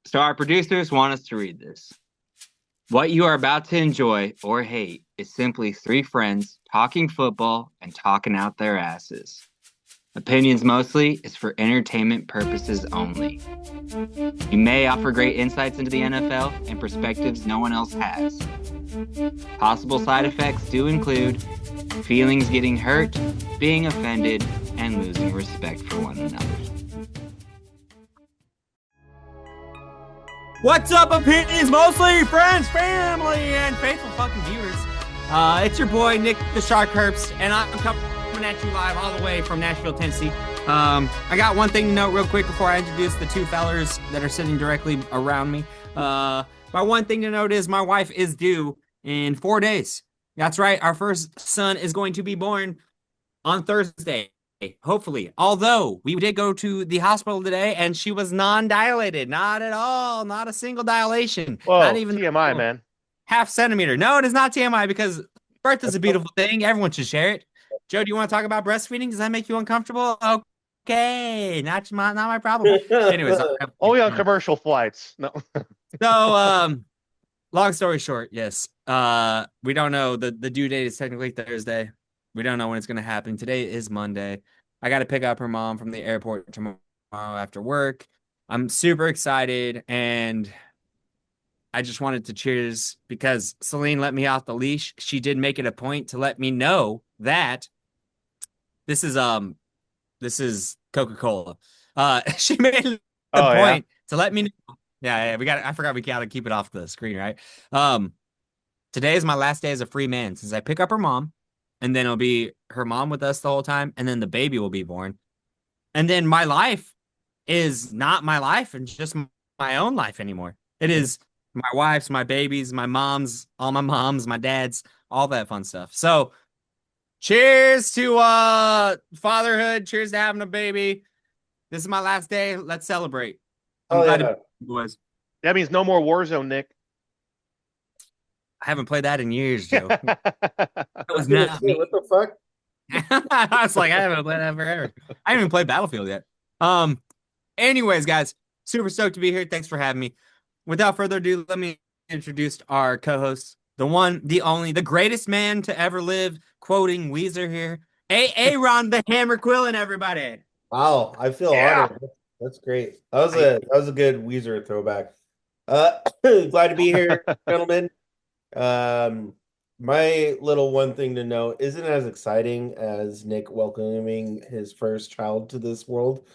So our producers want us to read this. What you are about to enjoy or hate is simply three friends talking football and talking out their asses. Opinions mostly is for entertainment purposes only. You may offer great insights into the NFL and perspectives no one else has. Possible side effects do include feelings getting hurt, being offended, and losing respect for one another. What's up, opinions mostly, friends, family, and faithful fucking viewers? It's your boy, Nick the Shark Herbst, and I'm coming at you live all the way from Nashville, Tennessee. I got one thing to note real quick before I introduce the two fellers that are sitting directly around me. My one thing to note is my wife is due in 4 days. That's right, our first son is going to be born on Thursday. Hopefully. Although we did go to the hospital today and she was non-dilated. Not at all. Not a single dilation. Whoa, not even TMI, man. half centimeter. No, it is not TMI because birth is a beautiful thing. Everyone should share it. Joe, do you want to talk about breastfeeding? Does that make you uncomfortable? Okay. Not my problem. Anyways. Only on commercial flights. No. So, long story short, yes. We don't know. The due date is technically Thursday. We don't know when it's going to happen. Today is Monday. I got to pick up her mom from the airport tomorrow after work. I'm super excited, and I just wanted to cheers because Celine let me off the leash. She did make it a point to let me know that this is Coca-Cola. She made it a point to let me know. Yeah, I forgot we got to keep it off the screen, right? Today is my last day as a free man since I pick up her mom. And then it'll be her mom with us the whole time. And then the baby will be born. And then my life is not my life and just my own life anymore. It is my wife's, my baby's, my mom's, all my moms, my dad's, all that fun stuff. So cheers to fatherhood. Cheers to having a baby. This is my last day. Let's celebrate. I'm glad to be boys. That means no more Warzone, Nick. I haven't played that in years, Joe. That was not me. What the fuck? I was like, I haven't played that forever. I haven't even played Battlefield yet. Anyways, guys, super stoked to be here. Thanks for having me. Without further ado, let me introduce our co-host, the one, the only, the greatest man to ever live, quoting Weezer here. Aaron the Hammer Quillen, everybody. Wow, I feel honored. That's great. That was a good Weezer throwback. Glad to be here, gentlemen. My little one thing to note isn't as exciting as Nick welcoming his first child to this world,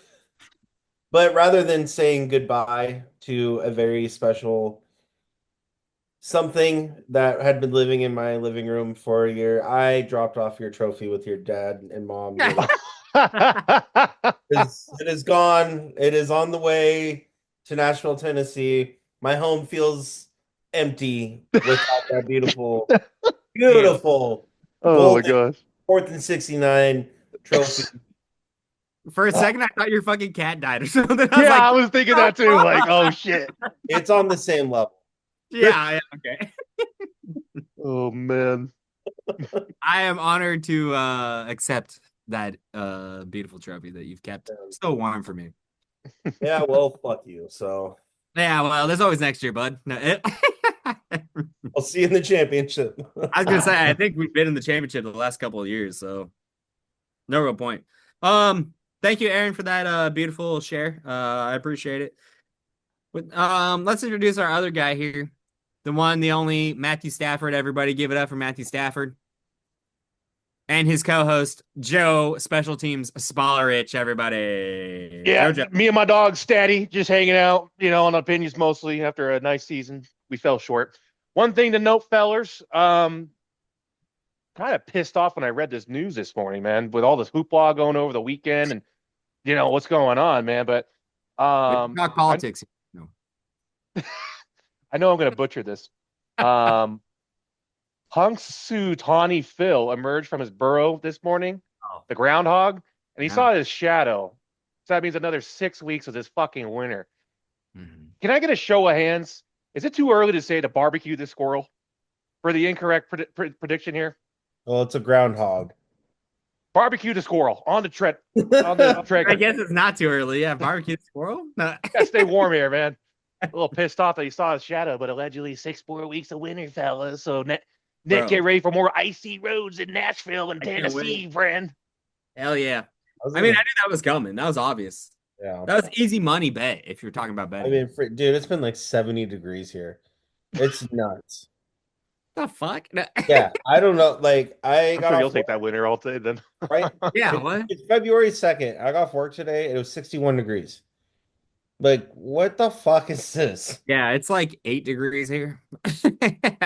but rather than saying goodbye to a very special something that had been living in my living room for a year, I dropped off your trophy with your dad and mom. It is gone. It is on the way to Nashville, Tennessee. My home feels empty without that beautiful Oh my gosh. 4th and 69 trophy. For a second, I thought your fucking cat died or something. I was thinking that too. Like, oh shit. It's on the same level. Yeah, okay. Oh man. I am honored to accept that beautiful trophy that you've kept so warm for me. Yeah, well, fuck you. So yeah, well, there's always next year, bud. No, I'll see you in the championship. I was gonna say, I think we've been in the championship the last couple of years, so no real point. Thank you, Aaron, for that beautiful share. I appreciate it. Let's introduce our other guy here, the one, the only Matthew Stafford. Everybody, give it up for Matthew Stafford. And his co-host, Joe, Special Teams Spallerich, everybody. Yeah, Joe. Me and my dog, Statty, just hanging out, on opinions mostly after a nice season. We fell short. One thing to note, fellers, kind of pissed off when I read this news this morning, man, with all this hoopla going over the weekend and, what's going on, man. But talk politics. No. I know I'm going to butcher this. Punxsutawney Phil emerged from his burrow this morning, the groundhog, and he saw his shadow. So that means another 6 weeks of this fucking winter. Mm-hmm. Can I get a show of hands? Is it too early to say to barbecue the squirrel for the incorrect prediction here? Well, it's a groundhog. Barbecue the squirrel on the tread. I guess it's not too early. Yeah, barbecue the squirrel. No. Gotta stay warm here, man. A little pissed off that he saw his shadow, but allegedly 6 more weeks of winter, fellas. So Nick, Bro. get ready for more icy roads in Nashville and Tennessee, friend. Hell yeah. I mean, I knew that was coming. That was obvious. Yeah. That was easy money bet if you're talking about betting. I mean, dude, it's been like 70 degrees here. It's nuts. The fuck? Yeah, I don't know. Like, I'm sure you'll take that winter all day then. Right? Yeah, what? It's February 2nd. I got off work today. It was 61 degrees. Like, what the fuck is this? Yeah, it's like 8 degrees here.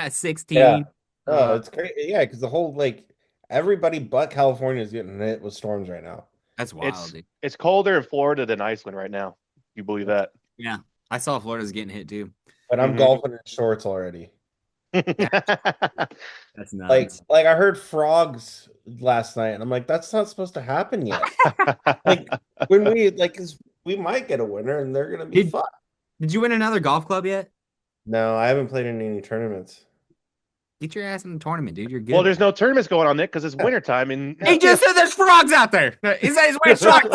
16. Yeah. Oh, it's great. Yeah, because the whole, like, everybody but California is getting hit with storms right now. That's wild, dude. It's colder in Florida than Iceland right now. You believe that? Yeah. I saw Florida's getting hit too. But I'm golfing in shorts already. That's nuts. Like I heard frogs last night, and I'm like, that's not supposed to happen yet. Like when we might get a winner, and they're gonna be fun. Did you win another golf club yet? No, I haven't played in any tournaments. Get your ass in the tournament, dude. You're good. Well, there's no tournaments going on, Nick, because it's wintertime. And he just said there's frogs out there. He said he's wearing shorts.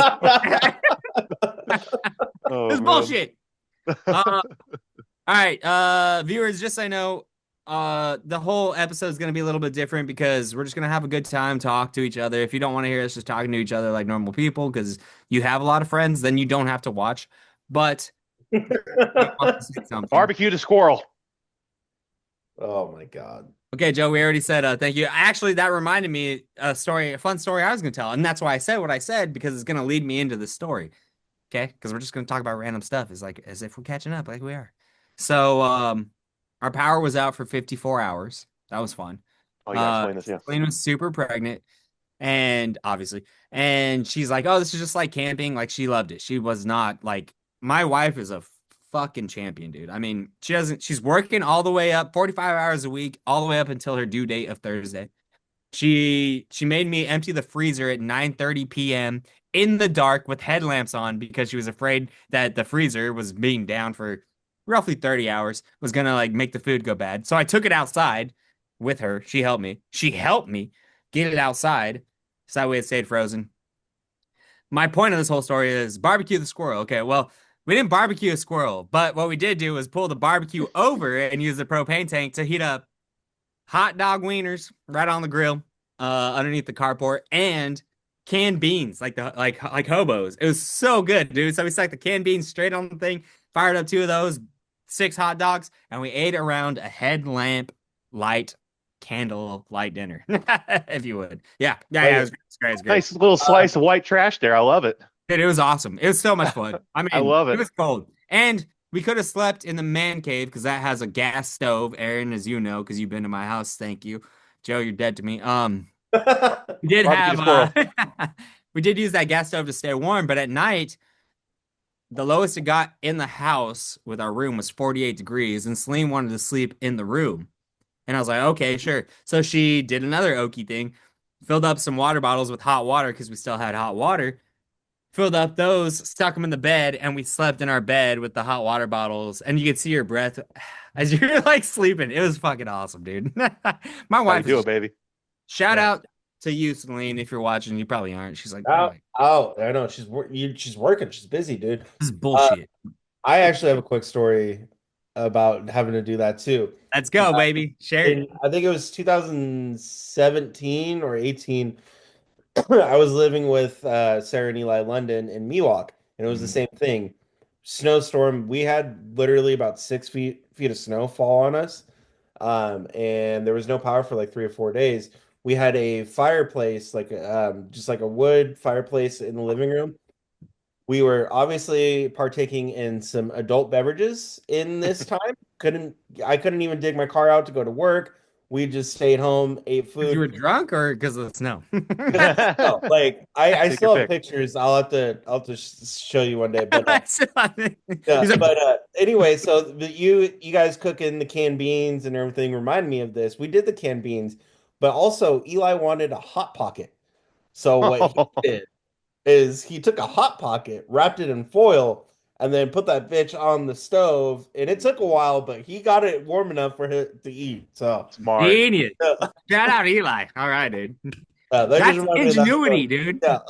It's bullshit. All right, viewers, just so I know, the whole episode is going to be a little bit different because we're just going to have a good time, talk to each other. If you don't want to hear us just talking to each other like normal people because you have a lot of friends, then you don't have to watch. But barbecue the squirrel. Oh my god. Okay, Joe, we already said thank you. Actually, that reminded me a fun story I was going to tell. And that's why I said what I said, because it's going to lead me into the story. Okay? Because we're just going to talk about random stuff. It's like as if we're catching up like we are. So, our power was out for 54 hours. That was fun. Oh, yeah, explain this, yeah. Celine was super pregnant, and obviously, and she's like, "Oh, this is just like camping." Like she loved it. She was not like my wife is a fucking champion, dude. I mean, she's working all the way up 45 hours a week, all the way up until her due date of Thursday. She made me empty the freezer at 9:30 p.m. in the dark with headlamps on because she was afraid that the freezer was being down for roughly 30 hours, was gonna like make the food go bad. So I took it outside with her. She helped me get it outside so that way it stayed frozen. My point of this whole story is barbecue the squirrel. Okay, well, we didn't barbecue a squirrel, but what we did do was pull the barbecue over and use the propane tank to heat up hot dog wieners right on the grill underneath the carport and canned beans like hobos. It was so good, dude. So we stuck the canned beans straight on the thing, fired up 2 of those, 6 hot dogs, and we ate around a headlamp light candle light dinner, if you would. Yeah, it was great. Nice little slice of white trash there. I love it. Dude, it was awesome. It was so much fun. I mean, I love it. It was cold. And we could have slept in the man cave because that has a gas stove. Aaron, as you know, because you've been to my house. Thank you. Joe, you're dead to me. We did we did use that gas stove to stay warm, but at night, the lowest it got in the house with our room was 48 degrees, and Celine wanted to sleep in the room. And I was like, okay, sure. So she did another okie thing, filled up some water bottles with hot water because we still had hot water, filled up those, stuck them in the bed, and we slept in our bed with the hot water bottles. And you could see your breath as you're like sleeping. It was fucking awesome, dude. My wife do it, baby. Shout out to you, Celine, if you're watching. You probably aren't. She's like, I know she's working. She's busy, dude. This is bullshit. I actually have a quick story about having to do that too. Let's go, baby. Share it. I think it was 2017 or 18. I was living with Sarah and Eli London in Miwok, and it was the same thing. Snowstorm. We had literally about 6 feet of snow fall on us, and there was no power for like 3 or 4 days. We had a fireplace, like just like a wood fireplace in the living room. We were obviously partaking in some adult beverages in this time. I couldn't even dig my car out to go to work. We just stayed home, ate food. You were drunk or because of the snow? No, like I still have pictures. I'll have to show you one day. But anyway, so you guys cooking the canned beans and everything reminded me of this. We did the canned beans, but also Eli wanted a hot pocket. So what he did is he took a hot pocket, wrapped it in foil, and then put that bitch on the stove. And it took a while, but he got it warm enough for him to eat. So smart. Genius. Shout out Eli. All right, dude. That's ingenuity, dude. Yeah.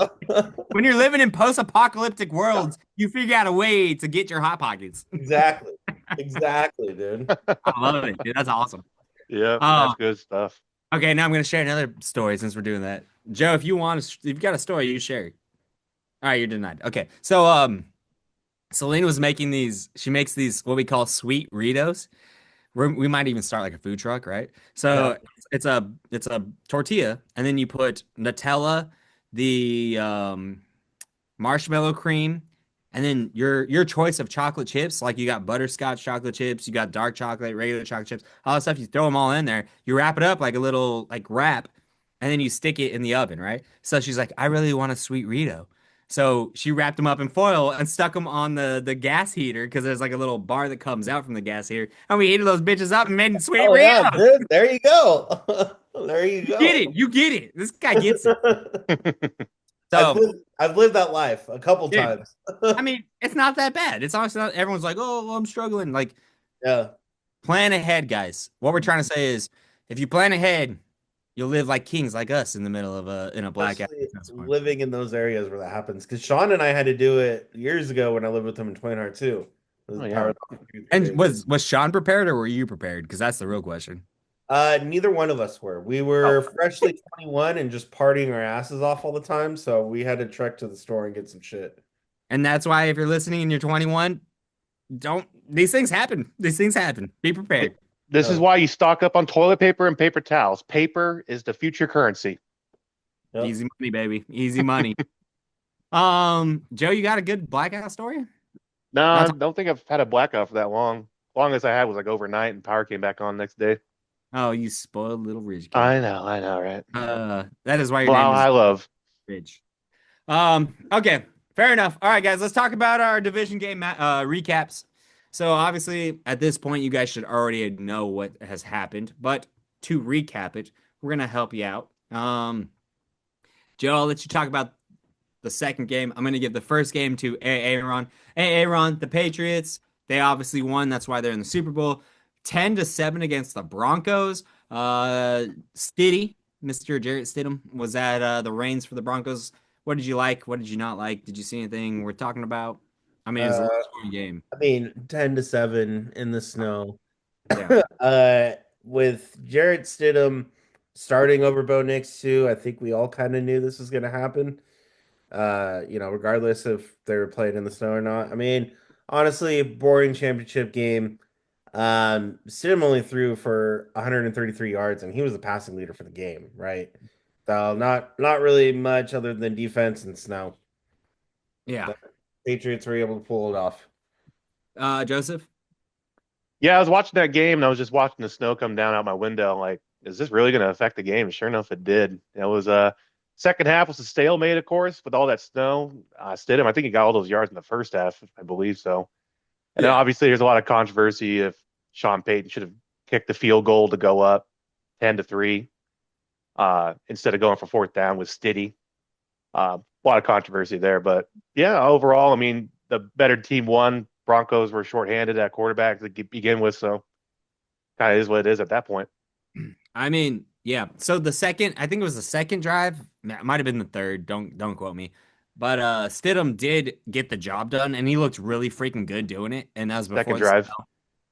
When you're living in post-apocalyptic worlds, you figure out a way to get your hot pockets. Exactly. Exactly, dude. I love it, dude. That's awesome. Yeah, Uh, that's good stuff. okay, now I'm gonna share another story since we're doing that. Joe, if you've got a story, you share it. All right, you're denied. Okay, so Celine was making these. She makes these what we call sweet Ritos. We might even start like a food truck, right? Yeah. So it's a tortilla, and then you put Nutella, the marshmallow cream, and then your choice of chocolate chips. Like you got butterscotch chocolate chips, you got dark chocolate, regular chocolate chips, all that stuff. You throw them all in there. You wrap it up like a little like wrap, and then you stick it in the oven, right? So she's like, I really want a sweet Rito. So she wrapped them up in foil and stuck them on the gas heater because there's like a little bar that comes out from the gas heater, and we heated those bitches up and made sweet Oh yeah, Ritos. dude. There you go. There you You get go. it. You get it. This guy gets it. So I've lived that life a couple dude, times. I mean, it's not that bad. It's honestly not, everyone's like, oh, well, I'm struggling. Like, Yeah. plan ahead, guys. What we're trying to say is if you plan ahead, you'll live like kings like us in the middle of a blackout. Especially living in those areas where that happens. Because Sean and I had to do it years ago when I lived with him in Twin Heart too. It was Oh, yeah. power. And was Sean prepared or were you prepared? Because that's the real question. Neither one of us were. We were freshly 21 and just partying our asses off all the time. So we had to trek to the store and get some shit. And that's why if you're listening and you're 21, don't these things happen. These things happen. Be prepared. This is why you stock up on toilet paper and paper towels. Paper is the future currency. Yep. Easy money, baby. Easy money. Joe, you got a good blackout story? No, I don't think I've had a blackout for that long. Longest I had was like overnight and power came back on next day. Oh, you spoiled little rich kid. I know, right? That is why your Well, name is I love. Rich. Okay, fair enough. All right, guys, let's talk about our division game recaps. So obviously, at this point, you guys should already know what has happened. But to recap it, we're gonna help you out. Joe, I'll let you talk about the second game. I'm gonna give the first game to Aaron. Aaron, the Patriots. They obviously won. That's why they're in the Super Bowl. 10-7 against the Broncos. Stiddy, Mr. Jarrett Stidham, was at the reins for the Broncos. What did you like? What did you not like? Did you see anything we're talking about? I mean, it's a low-scoring game. I mean, 10-7 in the snow. Yeah. With Jarrett Stidham starting over Bo Nix too, I think we all kind of knew this was going to happen. Regardless if they were playing in the snow or not. I mean, honestly, boring championship game. Stidham only threw for 133 yards, and he was the passing leader for the game, right? So not really much other than defense and snow. Yeah. The Patriots were able to pull it off. Joseph? Yeah, I was watching that game and I was just watching the snow come down out my window. Like, is this really going to affect the game? Sure enough, it did. It was second half was a stalemate, of course, with all that snow. Stidham, I think he got all those yards in the first half, I believe so. And then obviously, there's a lot of controversy if Sean Payton should have kicked the field goal to go up 10-3 instead of going for fourth down with Stiddy. A lot of controversy there, but yeah, overall, I mean, the better team won. Broncos were shorthanded at quarterback to begin with, so kind of is what it is at that point. I mean, yeah. So I think it was the second drive. It might have been the third. Don't quote me. But Stidham did get the job done, and he looked really freaking good doing it. And that was before Second drive.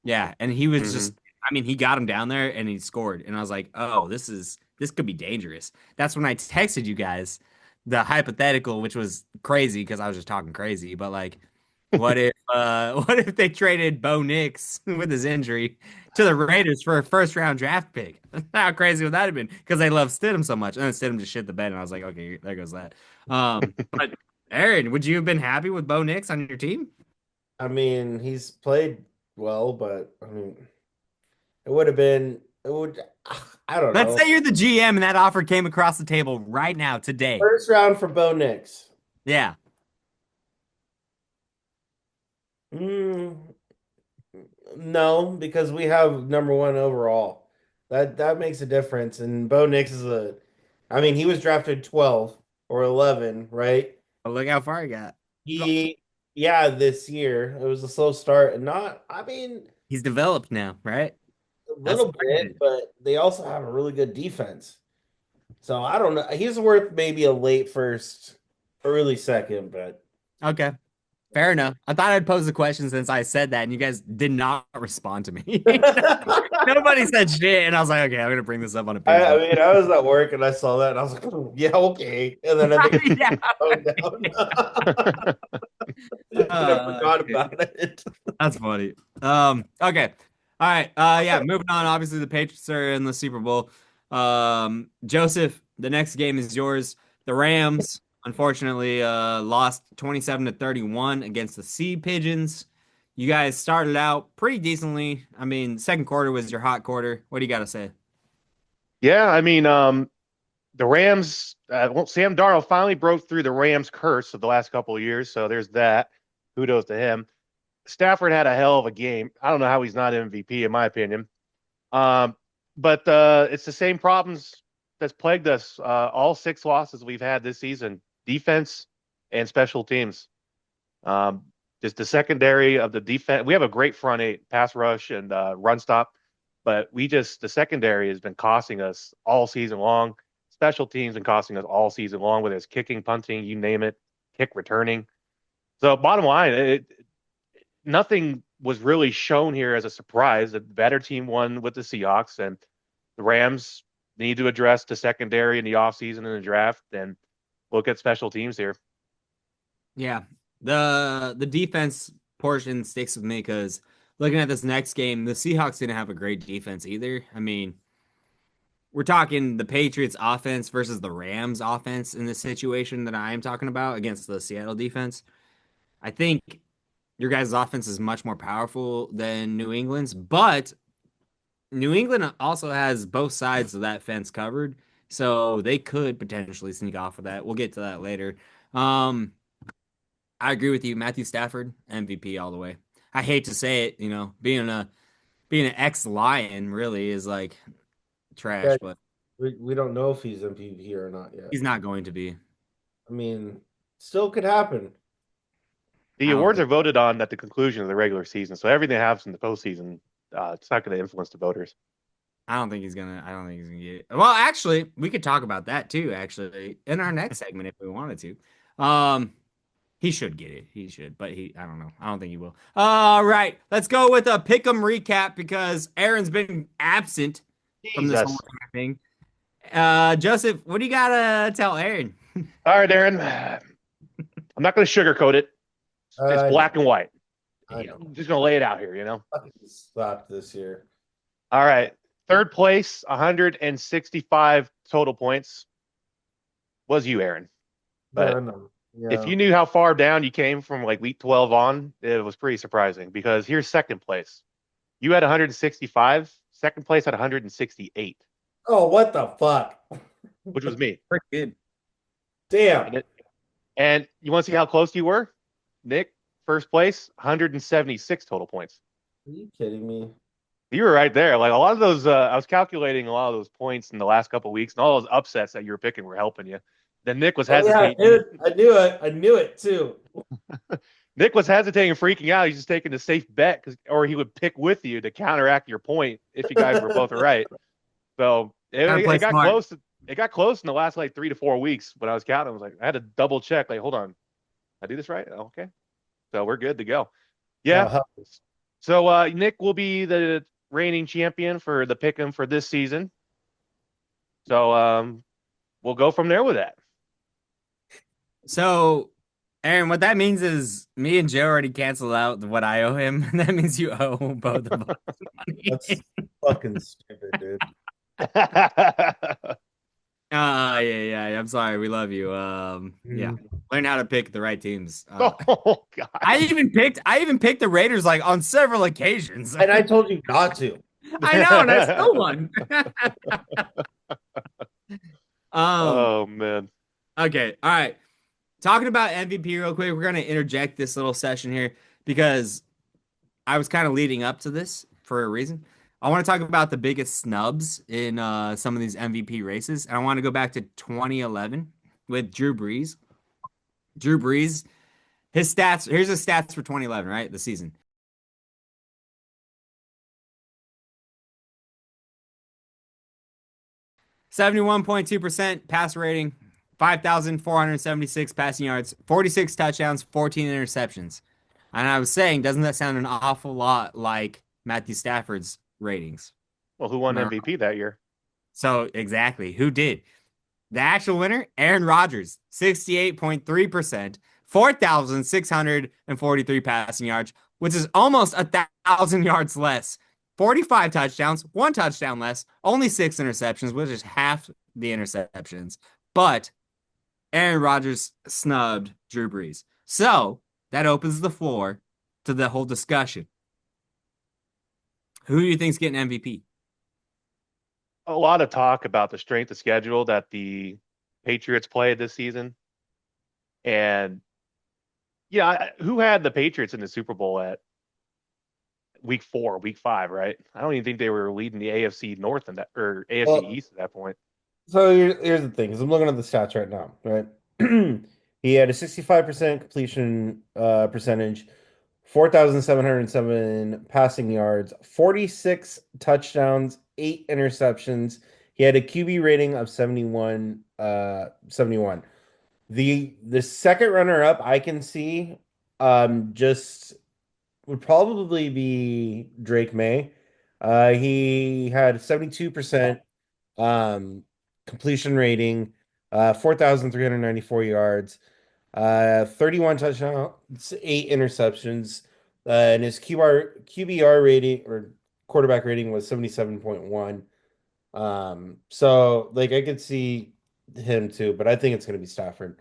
Yeah, and he was just. I mean, he got him down there and he scored, and I was like, oh, this could be dangerous. That's when I texted you guys the hypothetical, which was crazy because I was just talking crazy. But like, what if they traded Bo Nix with his injury to the Raiders for a first round draft pick? How crazy would that have been? Because they love Stidham so much. And then Stidham just shit the bed, and I was like, okay, there goes that. But Aaron, would you have been happy with Bo Nix on your team? I mean, he's played well, but I mean, it would have been. It would. I don't know. Let's say you're the GM and that offer came across the table right now today. First round for Bo Nix. Yeah. No, because we have number one overall. That makes a difference. And Bo Nix I mean, he was drafted 12 or 11, right? Oh, look how far he got. This year it was a slow start, and I mean, he's developed now, right? A little bit, but they also have a really good defense. So I don't know. He's worth maybe a late first, early second, but okay. Fair enough. I thought I'd pose the question since I said that, and you guys did not respond to me. Nobody said shit, and I was like, okay, I'm gonna bring this up on a page. I mean, I was at work and I saw that and I was like, oh, yeah, okay. And then I think Yeah. down. And I forgot about it. That's funny. Okay. All right. Yeah, moving on. Obviously, the Patriots are in the Super Bowl. Joseph, the next game is yours. The Rams, unfortunately, lost 27-31 against the Sea Pigeons. You guys started out pretty decently. I mean, second quarter was your hot quarter. What do you got to say? Yeah, I mean, the Rams, well, Sam Darnold finally broke through the Rams curse of the last couple of years, so there's that. Kudos to him. Stafford had a hell of a game. I don't know how he's not MVP, in my opinion. Um, but it's the same problems that's plagued us all 6 losses we've had this season: defense and special teams. Um, just the secondary of the defense. We have a great front eight, pass rush and run stop, but the secondary has been costing us all season long. Special teams been costing us all season long, whether it's kicking, punting, you name it, kick returning. So bottom line, nothing was really shown here as a surprise. The better team won with the Seahawks, and the Rams need to address the secondary in the offseason and the draft and look at special teams here. Yeah, the defense portion sticks with me because looking at this next game, the Seahawks didn't have a great defense either. I mean, we're talking the Patriots offense versus the Rams offense in this situation that I am talking about against the Seattle defense. I think your guys' offense is much more powerful than New England's, but New England also has both sides of that fence covered, so they could potentially sneak off of that. We'll get to that later. Um, I agree with you, Matthew Stafford, MVP all the way. I hate to say it, being an ex-Lion really is like trash, Yeah, but we don't know if he's MVP or not yet. he's not going to be. I mean, still could happen. The awards are voted on at the conclusion of the regular season, so everything that happens in the postseason, it's not going to influence the voters. I don't think he's gonna get it. Well, actually, we could talk about that too, actually, in our next segment if we wanted to. He should get it. He should, but I don't know. I don't think he will. All right, let's go with a pick'em recap because Aaron's been absent from this whole thing. Joseph, what do you gotta tell Aaron? All right, Aaron. I'm not going to sugarcoat it. It's black and white. I'm just going to lay it out here, Slap this year. All right. Third place, 165 total points, was you, Aaron. But if you knew how far down you came from like week 12 on, it was pretty surprising because here's second place. You had 165. Second place had 168. Oh, what the fuck? Which was me. Pretty good. Damn. And you want to see how close you were? Nick, first place, 176 total points. Are you kidding me? You were right there. Like a lot of those, I was calculating a lot of those points in the last couple of weeks, and all those upsets that you were picking were helping you. Then Nick was hesitating. Yeah, I knew it. I knew it too. Nick was hesitating and freaking out. He's just taking a safe bet, or he would pick with you to counteract your point if you guys were both right. So it got close. It got close in the last like 3 to 4 weeks when I was counting. I was like, I had to double check. Like, hold on, I do this right? Okay, so we're good to go. Yeah. So Nick will be the reigning champion for the pick'em for this season. So we'll go from there with that. So, Aaron, what that means is me and Joe already canceled out what I owe him. That means you owe both of us money. That's fucking stupid, dude. Yeah. I'm sorry. We love you. Yeah. Learn how to pick the right teams. Oh God. I even picked the Raiders like on several occasions. And I told you not to. I know, and I still won. Oh man. Okay. All right. Talking about MVP real quick, we're gonna interject this little session here because I was kind of leading up to this for a reason. I want to talk about the biggest snubs in some of these MVP races. And I want to go back to 2011 with Drew Brees. Drew Brees, his stats, here's his stats for 2011, right? The season. 71.2% pass rating, 5,476 passing yards, 46 touchdowns, 14 interceptions. And I was saying, doesn't that sound an awful lot like Matthew Stafford's ratings? Well, who won MVP that year? So exactly, who did? The actual winner, Aaron Rodgers, 68.3%, 4,643 passing yards, which is almost 1,000 yards less. 45 touchdowns, 1 touchdown less, only 6 interceptions, which is half the interceptions. But Aaron Rodgers snubbed Drew Brees. So that opens the floor to the whole discussion. Who do you think's getting MVP? A lot of talk about the strength of schedule that the Patriots played this season. And yeah, who had the Patriots in the Super Bowl at week 4, week 5, right? I don't even think they were leading the AFC North in that, or AFC East at that point. So here's the thing, because I'm looking at the stats right now, right? He had a 65% completion percentage, 4,707 passing yards, 46 touchdowns, 8 interceptions. He had a QB rating of 71. The second runner up I can see just would probably be Drake May. He had 72% completion rating, 4,394 yards, 31 touchdowns, 8 interceptions, and his QBR rating or quarterback rating was 77.1. So like I could see him too, but I think it's going to be Stafford.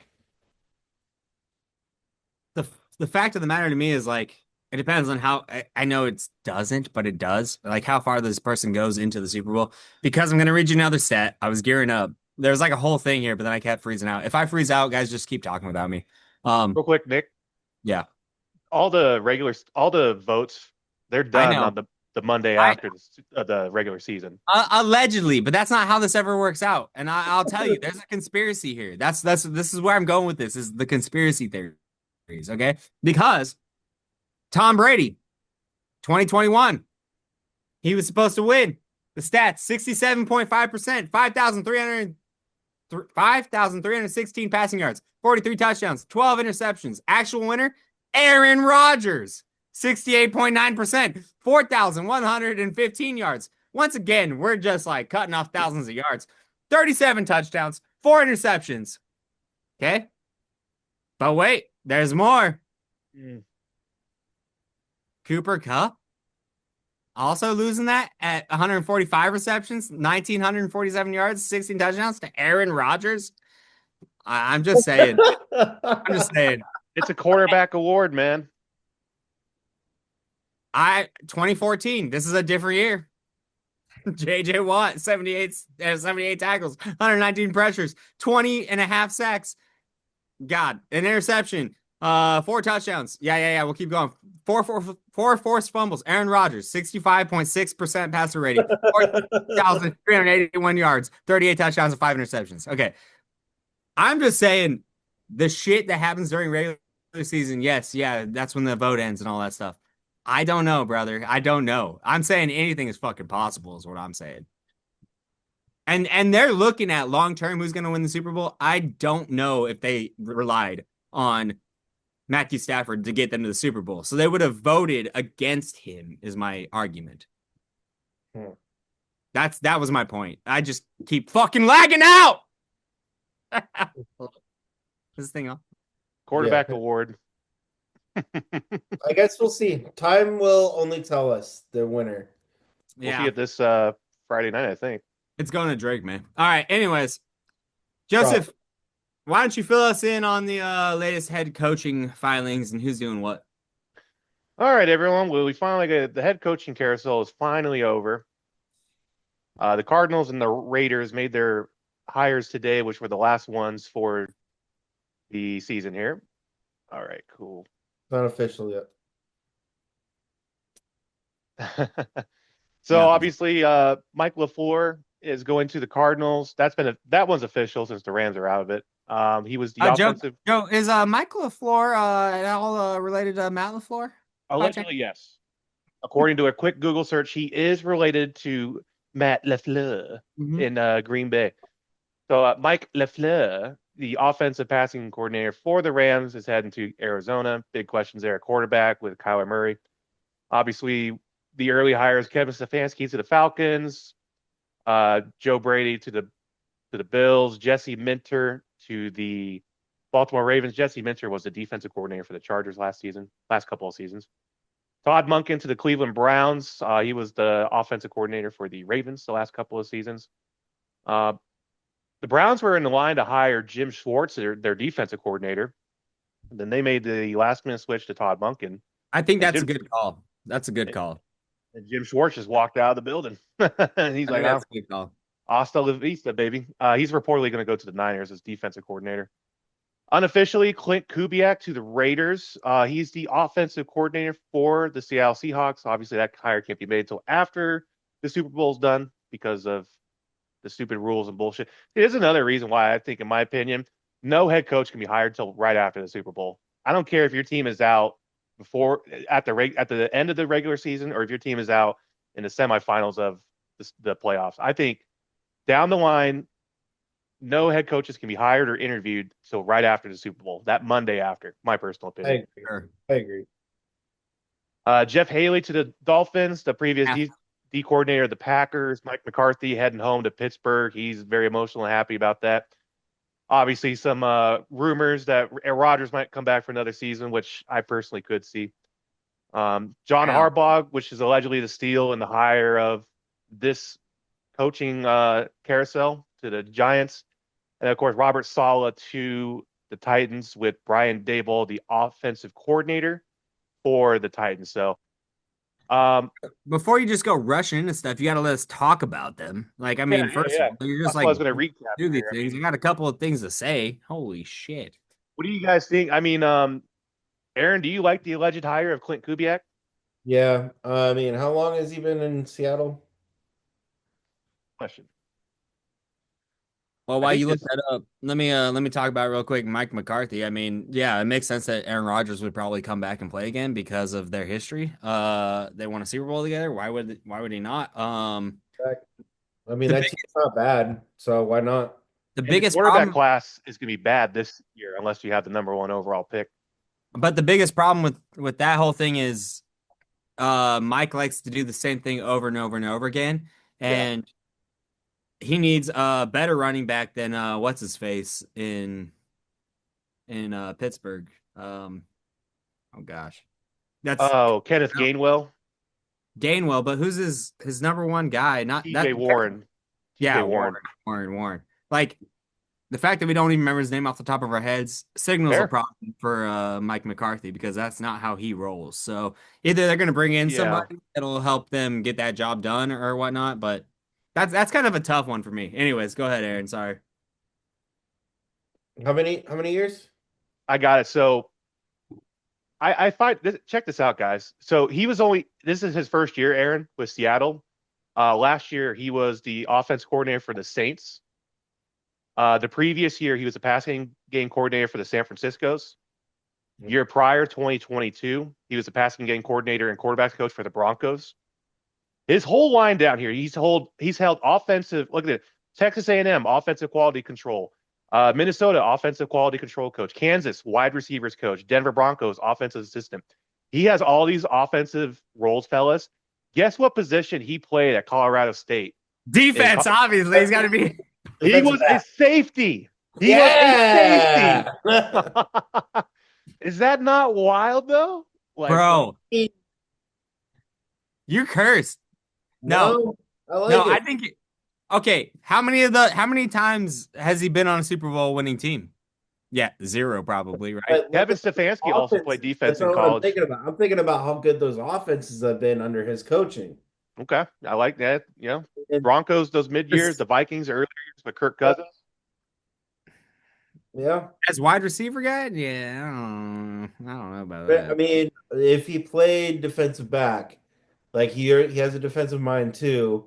The fact of the matter to me is like it depends on how I know it doesn't, but it does. Like how far this person goes into the Super Bowl. Because I'm gonna read you another stat. I was gearing up. There's like a whole thing here, but then I kept freezing out. If I freeze out, guys, just keep talking without me. Real quick, Nick. Yeah. All the votes, they're done on the Monday after the regular season. Allegedly, but that's not how this ever works out. And I'll tell you, there's a conspiracy here. This is where I'm going with this, is the conspiracy theories, okay? Because Tom Brady, 2021, he was supposed to win. The stats, 67.5%, 5,316 passing yards, 43 touchdowns, 12 interceptions. Actual winner, Aaron Rodgers, 68.9%, 4,115 yards. Once again, we're just like cutting off thousands of yards. 37 touchdowns, 4 interceptions. Okay? But wait, there's more. Cooper Kupp also losing that at 145 receptions, 1,947 yards, 16 touchdowns to Aaron Rodgers. I'm just saying. I'm just saying. It's a quarterback award, man. 2014. This is a different year. JJ Watt, 78 tackles, 119 pressures, 20 and a half sacks. God, an interception. 4 touchdowns. Yeah. We'll keep going. 4 forced fumbles. Aaron Rodgers, 65.6% passer rating, 4,381 yards, 38 touchdowns, and 5 interceptions. Okay. I'm just saying the shit that happens during regular season, yes, yeah, that's when the vote ends and all that stuff. I don't know, brother. I don't know. I'm saying anything is fucking possible is what I'm saying. And they're looking at long-term who's going to win the Super Bowl. I don't know if they relied on Matthew Stafford to get them to the Super Bowl. So they would have voted against him, is my argument. That was my point. I just keep fucking lagging out. This thing on. Quarterback award. I guess we'll see. Time will only tell us the winner. We'll see it this Friday night, I think. It's going to Drake, man. All right. Anyways, Joseph, why don't you fill us in on the latest head coaching filings and who's doing what? All right, everyone. Well, we finally got the head coaching carousel is finally over. The Cardinals and the Raiders made their hires today, which were the last ones for the season here. All right, cool. Not official yet. Obviously, Mike LaFleur is going to the Cardinals. That one's official since the Rams are out of it. He was the offensive. Joe, is Mike LaFleur at all related to Matt LaFleur? Allegedly, yes. According to a quick Google search, he is related to Matt LaFleur in Green Bay. So Mike LaFleur the offensive passing coordinator for the Rams is heading to Arizona. Big questions there at quarterback with Kyler Murray. Obviously, the early hires: Kevin Stefanski to the Falcons, Joe Brady to the Bills, Jesse Minter to the Baltimore Ravens. Jesse Minter was the defensive coordinator for the Chargers last couple of seasons. Todd Monken to the Cleveland Browns. He was the offensive coordinator for the Ravens the last couple of seasons. The Browns were in the line to hire Jim Schwartz, their defensive coordinator. And then they made the last minute switch to Todd Monken. I think that's a good call. That's a good call. And Jim Schwartz just walked out of the building. And he's like, that's a good call. Hasta la vista, baby. He's reportedly going to go to the Niners as defensive coordinator. Unofficially, Clint Kubiak to the Raiders. He's the offensive coordinator for the Seattle Seahawks. Obviously, that hire can't be made until after the Super Bowl's done because of the stupid rules and bullshit. Here's another reason why I think, in my opinion, no head coach can be hired till right after the Super Bowl. I don't care if your team is out at the end of the regular season or if your team is out in the semifinals of the playoffs. I think down the line, no head coaches can be hired or interviewed till right after the Super Bowl, that Monday after, my personal opinion. I agree. Jeff Haley to the Dolphins, the previous D coordinator of the Packers. Mike McCarthy heading home to Pittsburgh. He's very emotional and happy about that. Obviously, some rumors that Rodgers might come back for another season, which I personally could see. John Harbaugh, which is allegedly the steal in the hire of this coaching carousel to the Giants. And, of course, Robert Saleh to the Titans with Brian Daboll, the offensive coordinator for the Titans. So, before you just go rushing into stuff, you got to let us talk about them. Like, I mean, first of all, you're just I was going to recap. Do these things. I got a couple of things to say. Holy shit! What do you guys think? I mean, Aaron, do you like the alleged hire of Clint Kubiak? Yeah. I mean, how long has he been in Seattle? Question. Well, while you look that up, let me talk about it real quick. Mike McCarthy. I mean, yeah, it makes sense that Aaron Rodgers would probably come back and play again because of their history. They won a Super Bowl together. Why would he not? I mean, that team's not bad, so why not? The biggest quarterback class is going to be bad this year unless you have the number 1 overall pick. But the biggest problem with that whole thing is Mike likes to do the same thing over and over and over again. And he needs a better running back than what's his face in Pittsburgh. Oh gosh. Kenneth Gainwell. Gainwell, but who's his number one guy? Not TJ Warren. Yeah, Warren. Like the fact that we don't even remember his name off the top of our heads signals a problem for Mike McCarthy because that's not how he rolls. So either they're going to bring in somebody that'll help them get that job done or whatnot, but that's kind of a tough one for me. Anyways, go ahead, Aaron. Sorry. How many years? I got it. So I find this. Check this out, guys. So this is his first year, Aaron, with Seattle. Last year he was the offense coordinator for the Saints. The previous year he was a passing game coordinator for the San Franciscos. Year prior, 2022, he was a passing game coordinator and quarterbacks coach for the Broncos. His whole line down here, he's held offensive. Look at it: Texas A&M offensive quality control, Minnesota offensive quality control coach, Kansas wide receivers coach, Denver Broncos offensive assistant. He has all these offensive roles, fellas. Guess what position he played at Colorado State? Defense, obviously. He's got to be. He was a safety. He was a safety. Is that not wild though? Like, bro, you're cursed. No, I think. Okay, how many times has he been on a Super Bowl winning team? Yeah, 0 probably, right? Kevin Stefanski also played defense in college. I'm thinking about how good those offenses have been under his coaching. Okay, I like that. Yeah, Broncos those mid years, the Vikings earlier years with Kirk Cousins. Yeah, as wide receiver guy, yeah, I don't know about that. I mean, if he played defensive back, like he has a defensive mind too,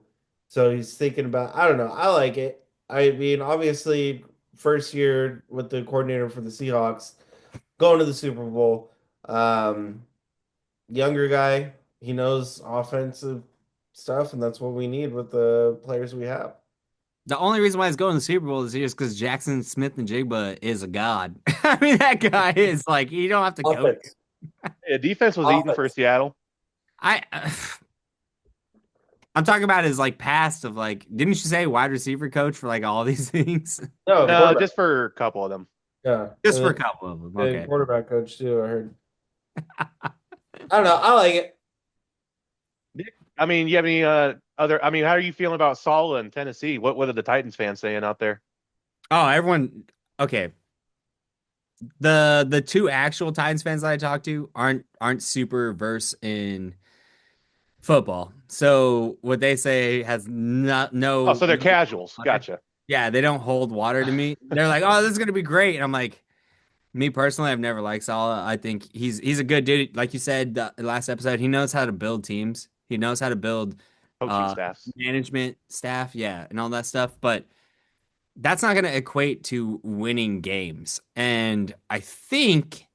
so he's thinking about. I don't know. I like it. I mean, obviously, first year with the coordinator for the Seahawks, going to the Super Bowl. Younger guy, he knows offensive stuff, and that's what we need with the players we have. The only reason why he's going to the Super Bowl this year is because Jackson Smith and Jigba is a god. I mean, that guy is like you don't have to coach. Offense. Yeah, defense was eating for Offense. Seattle. I I'm talking about his like past of like, didn't you say wide receiver coach for like all these things? No, No, quarterback. just for a couple of them. Yeah. Just And for a then- couple of them. and Okay. quarterback coach too, I heard. I don't know. I like it. I mean, you have any other? I mean, how are you feeling about Saleh in Tennessee? What are the Titans fans saying out there? Oh, everyone. Okay. The two actual Titans fans that I talked to aren't super versed in football. So what they say has not Oh, so they're no casuals. water. Gotcha. Yeah, they don't hold water to me. They're like, "Oh, this is gonna be great," and I'm like, me personally, I've never liked Salah. I think he's a good dude. Like you said last episode, he knows how to build teams. He knows how to build Coaching uh staffs. management staff, yeah, and all that stuff. But that's not going to equate to winning games. And I think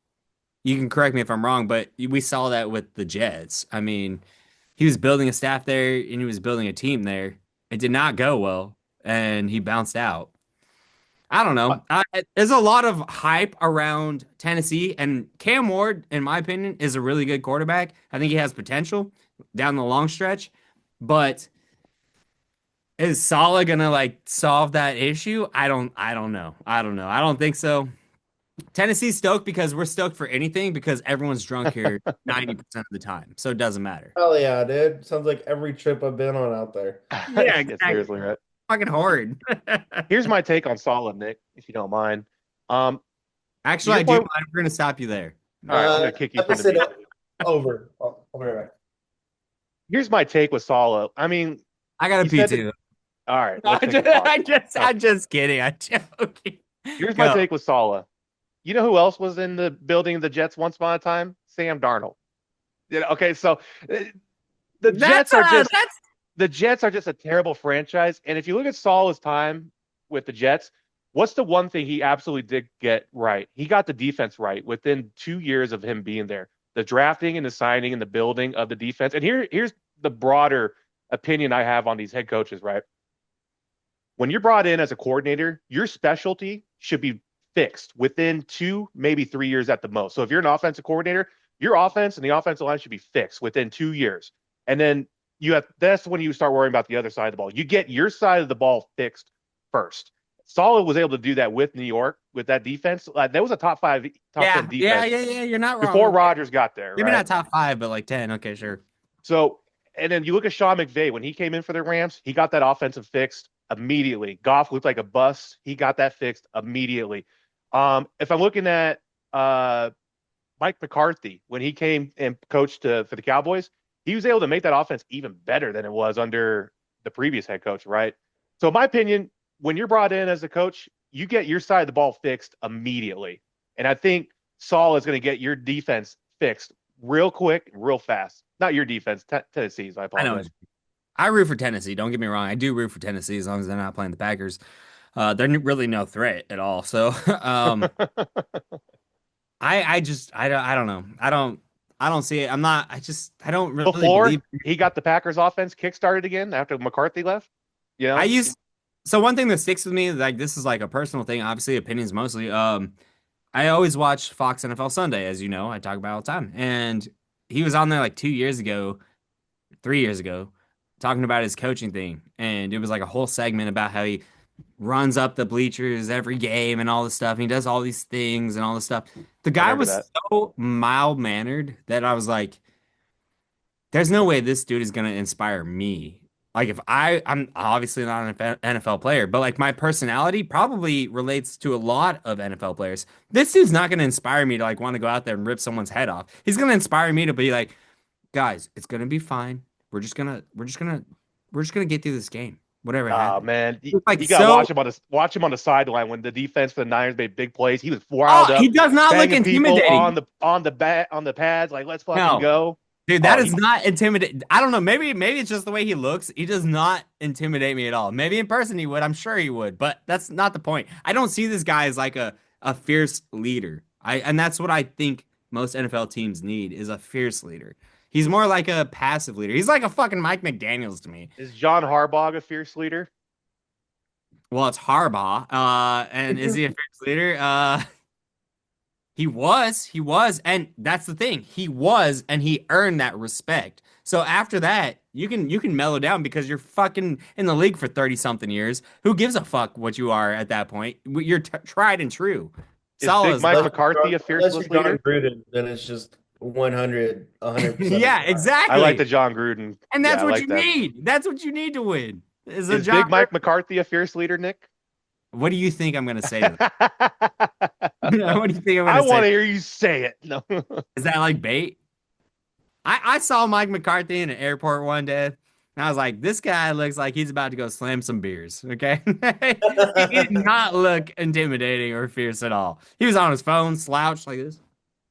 you can correct me if I'm wrong, but we saw that with the Jets. I mean, he was building a staff there and he was building a team there. It did not go well, and he bounced out. I don't know. There's a lot of hype around Tennessee, and Cam Ward, in my opinion, is a really good quarterback. I think he has potential down the long stretch, but is Salah gonna like solve that issue? I don't know. I don't know. I don't think so. Tennessee's stoked because we're stoked for anything because everyone's drunk here 90% of the time. So it doesn't matter. Hell yeah, dude. Sounds like every trip I've been on out there. Yeah, It's seriously right. Fucking horrid. Here's my take on Saleh, Nick, if you don't mind. Actually, I do mind. We're gonna stop you there. All right, I'm gonna kick you from the episode beat. over. I'll be right back. Here's my take with Saleh. I mean, I got to you pee said too. all right. Let's take a pause. I'm just kidding. I'm joking. Here's my take with Saleh. You know who else was in the building of the Jets once upon a time? Sam Darnold. Okay, so the Jets are just a terrible franchise. And if you look at Saleh's time with the Jets, what's the one thing he absolutely did get right? He got the defense right within 2 years of him being there. The drafting and the signing and the building of the defense. And here's the broader opinion I have on these head coaches, right? When you're brought in as a coordinator, your specialty should be fixed within 2, maybe 3 years at the most. So if you're an offensive coordinator, your offense and the offensive line should be fixed within 2 years. And then that's when you start worrying about the other side of the ball. You get your side of the ball fixed first. Saleh was able to do that with New York with that defense. That was a top 10 defense. Yeah. You're not wrong. Before Rodgers got there, maybe right? not top 5, but like 10. Okay, sure. So, and then you look at Sean McVay when he came in for the Rams, he got that offensive fixed immediately. Goff looked like a bust. He got that fixed immediately. If I'm looking at Mike McCarthy when he came and coached for the Cowboys, he was able to make that offense even better than it was under the previous head coach, right? So, in my opinion, when you're brought in as a coach, you get your side of the ball fixed immediately. And I think Saul is going to get your defense fixed real quick, real fast. Not your defense, Tennessee's. I apologize. I root for Tennessee. Don't get me wrong. I do root for Tennessee as long as they're not playing the Packers. They're really no threat at all. So, I don't know. I don't see it. I don't really believe. He got the Packers offense kickstarted again after McCarthy left. You know? So one thing that sticks with me, like this is like a personal thing, obviously opinions mostly. I always watch Fox NFL Sunday, as you know, I talk about all the time. And he was on there like 2 years ago, 3 years ago, talking about his coaching thing. And it was like a whole segment about how he runs up the bleachers every game and all this stuff. And he does all these things and all this stuff. The guy was so mild mannered that I was like, there's no way this dude is going to inspire me. Like if I'm obviously not an NFL player, but like my personality probably relates to a lot of NFL players. This dude's not going to inspire me to like want to go out there and rip someone's head off. He's going to inspire me to be like, guys, it's going to be fine. We're just going to get through this game. Whatever. Oh man, you gotta watch him on the sideline when the defense for the Niners made big plays. He was riled up. He does not look intimidating on the pads. Like let's fucking go, dude. That is not intimidating. I don't know. Maybe it's just the way he looks. He does not intimidate me at all. Maybe in person he would. I'm sure he would, but that's not the point. I don't see this guy as like a fierce leader. And that's what I think most NFL teams need is a fierce leader. He's more like a passive leader. He's like a fucking Mike McDaniels to me. Is John Harbaugh a fierce leader? Well, it's Harbaugh. And is he a fearless leader? He was, and that's the thing. He was, and he earned that respect. So after that, you can mellow down because you're fucking in the league for 30 something years. Who gives a fuck what you are at that point? You're tried and true. Is Big Salah's Mike not. McCarthy a Unless you're fearless John leader? Gruden, then it's just 100% of Yeah, the time. I like the exactly. John Gruden. And Yeah, that's I what like you that. need. That's what you need to win. Is a Is job. Big Mike McCarthy a fierce leader, Nick? What do you think I'm gonna say to I that? What do you think I'm gonna want say? to hear you say it. No. Is that like bait? I saw Mike McCarthy in an airport one day, and I was like, this guy looks like he's about to go slam some beers. Okay. He did not look intimidating or fierce at all. He was on his phone, slouched like this.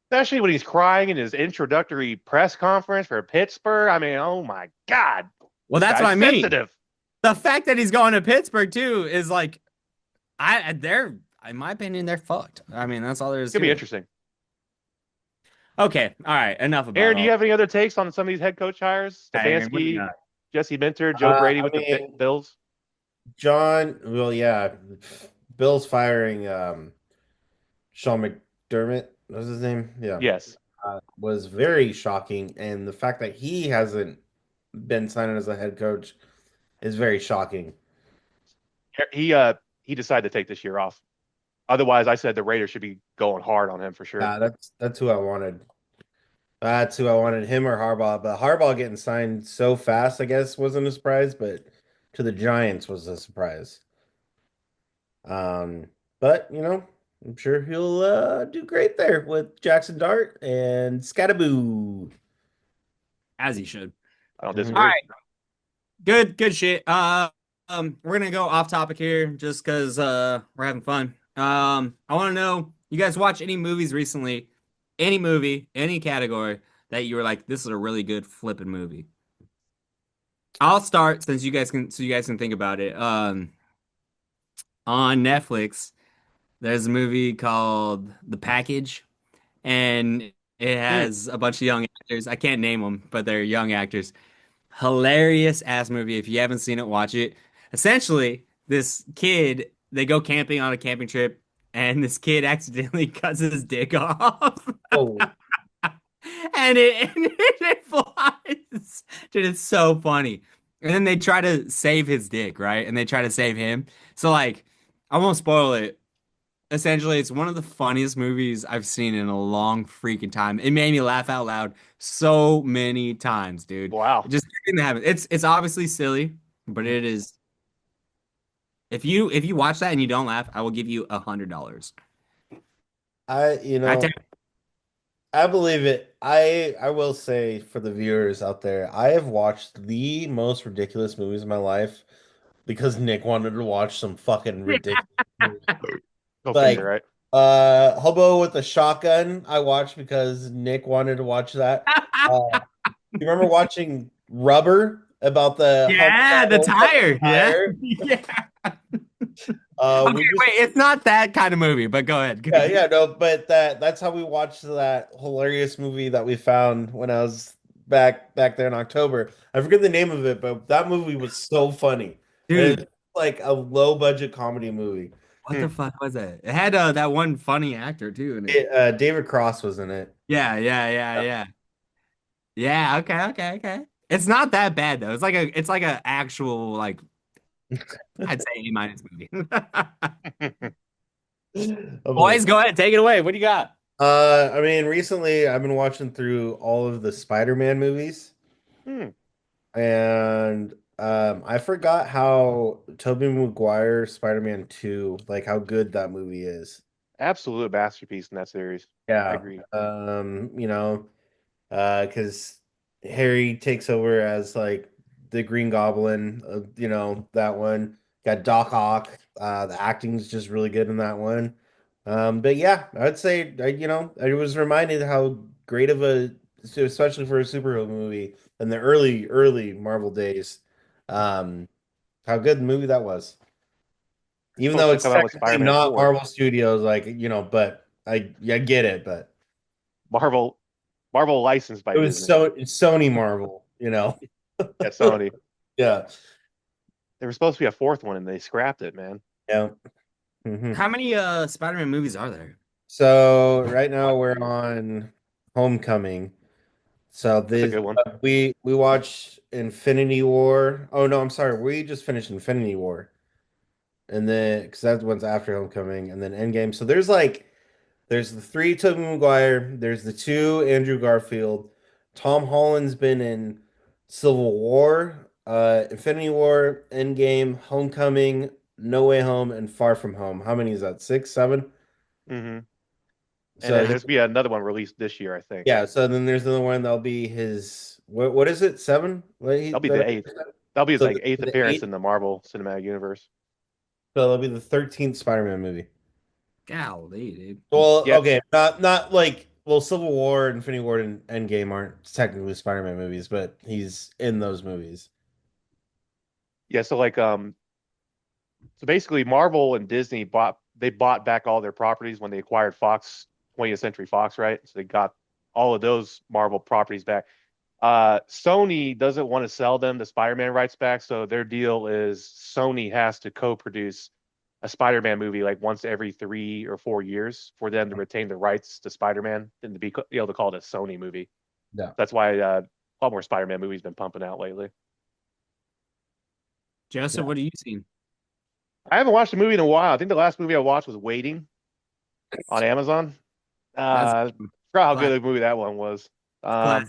Especially when he's crying in his introductory press conference for Pittsburgh. I mean, oh my God. Well, This that's what guy's I mean. sensitive. The fact that he's going to Pittsburgh too is like, they're in my opinion, they're fucked. I mean, that's all there It's is gonna to be it. interesting. Okay, all right, enough about Aaron, do you all. have any other takes on some of these head coach hires? Aaron, what do you Stefanski, got? Jesse Minter, Joe Brady I with the mean, Bills. John, well, yeah, Bill's firing Sean McDermott. What's his name? Yeah, Yes. was very shocking, and the fact that he hasn't been signed as a head coach is very shocking. He decided to take this year off. Otherwise, I said the Raiders should be going hard on him for sure. Yeah, that's who I wanted. That's who I wanted, him or Harbaugh. But Harbaugh getting signed so fast, I guess, wasn't a surprise, but to the Giants was a surprise. Um, but I'm sure he'll do great there with Jackson Dart and Scattaboo. As he should. I don't Mhm. All disagree. right, good shit. We're gonna go off topic here just because we're having fun. I want to know, you guys watch any movies recently? Any movie, any category that you were like, this is a really good flipping movie. I'll start since you guys can think about it. On Netflix, there's a movie called The Package, and it Hmm. has a bunch of young actors. I can't name them, but they're young actors. Hilarious ass movie. If you haven't seen it, watch it. Essentially, this kid, they go camping on a camping trip, and this kid accidentally cuts his dick off. Oh, And it flies. Dude, it's so funny. And then they try to save his dick, right? And they try to save him. So like, I won't spoil it. Essentially, it's one of the funniest movies I've seen in a long freaking time. It made me laugh out loud so many times, dude. It Wow. just didn't happen. It's obviously silly, but it is. If you watch that and you don't laugh, I will give you $100. I you I know tell I believe it. I will say for the viewers out there, I have watched the most ridiculous movies of my life because Nick wanted to watch some fucking you. ridiculous movies. Go Like figure, right? Hobo with a Shotgun, I watched because Nick wanted to watch that. You remember watching Rubber about the Yeah, the tire. Yeah. tire? Yeah. We Okay, just wait, it's not that kind of movie, but go ahead. yeah, no, but that's how we watched that hilarious movie that we found when I was back there in October. I forget the name of it, but that movie was so funny. And it Dude, was like a low budget comedy movie. what Hmm. the fuck was it? It had that one funny actor too in it. David Cross was in it. Yeah, yeah, yeah, yeah. Yeah, okay, okay, okay. It's not that bad though. It's like a actual like I'd say A minus movie. Boys, go ahead, take it away. What do you got? I mean, recently I've been watching through all of the Spider-Man movies, Hmm. and I forgot how Tobey Maguire Spider-Man 2, like how good that movie is. Absolute masterpiece in that series. I Yeah. agree. Because Harry takes over as like the Green Goblin, that one. Got Doc Ock. The acting's just really good in that one. But yeah, I'd say I was reminded how great of especially for a superhero movie in the early Marvel days, um, how good the movie that was. Even Supposed though to it's come out with technically Spider-Man not 4. Marvel Studios, like but I get it, but Marvel Marvel licensed by it was Disney. it's Sony Marvel. Yeah, Sony. Yeah. There was supposed to be a fourth one, and they scrapped it, man. Yeah. How many Spider-Man movies are there? So right now we're on Homecoming. So That's a good one. we watched Infinity War. Oh no, I'm sorry. We just finished Infinity War. And then because that one's after Homecoming and then Endgame. So there's the three Tobey Maguire, there's the two Andrew Garfield. Tom Holland's been in Civil War, Infinity War, Endgame, Homecoming, No Way Home, and Far From Home. How many is that? Six, seven? Mm-hmm. And So then there's be another one released this year, I think. yeah, so then there's another one that'll be his what is it? Seven? That'll be the eighth. That'll be his So like eighth the appearance eighth, in the Marvel Cinematic Universe. so that'll be the 13th Spider-Man movie. Golly, dude. Well, Yep. okay, not like well, Civil War, Infinity War, and Endgame aren't technically Spider-Man movies, but he's in those movies. Yeah, so like so basically Marvel and Disney bought back all their properties when they acquired Fox, 20th Century Fox, right? So they got all of those Marvel properties back. Sony doesn't want to sell them the Spider-Man rights back, so their deal is Sony has to co-produce a Spider-Man movie like once every 3 or 4 years for them to retain the rights to Spider-Man and to be able to call it a Sony movie. Yeah. That's why a lot more Spider-Man movies been pumping out lately. Joseph, what have you seen? I haven't watched a movie in a while. I think the last movie I watched was Waiting on Amazon. Forgot how good a movie that one was. But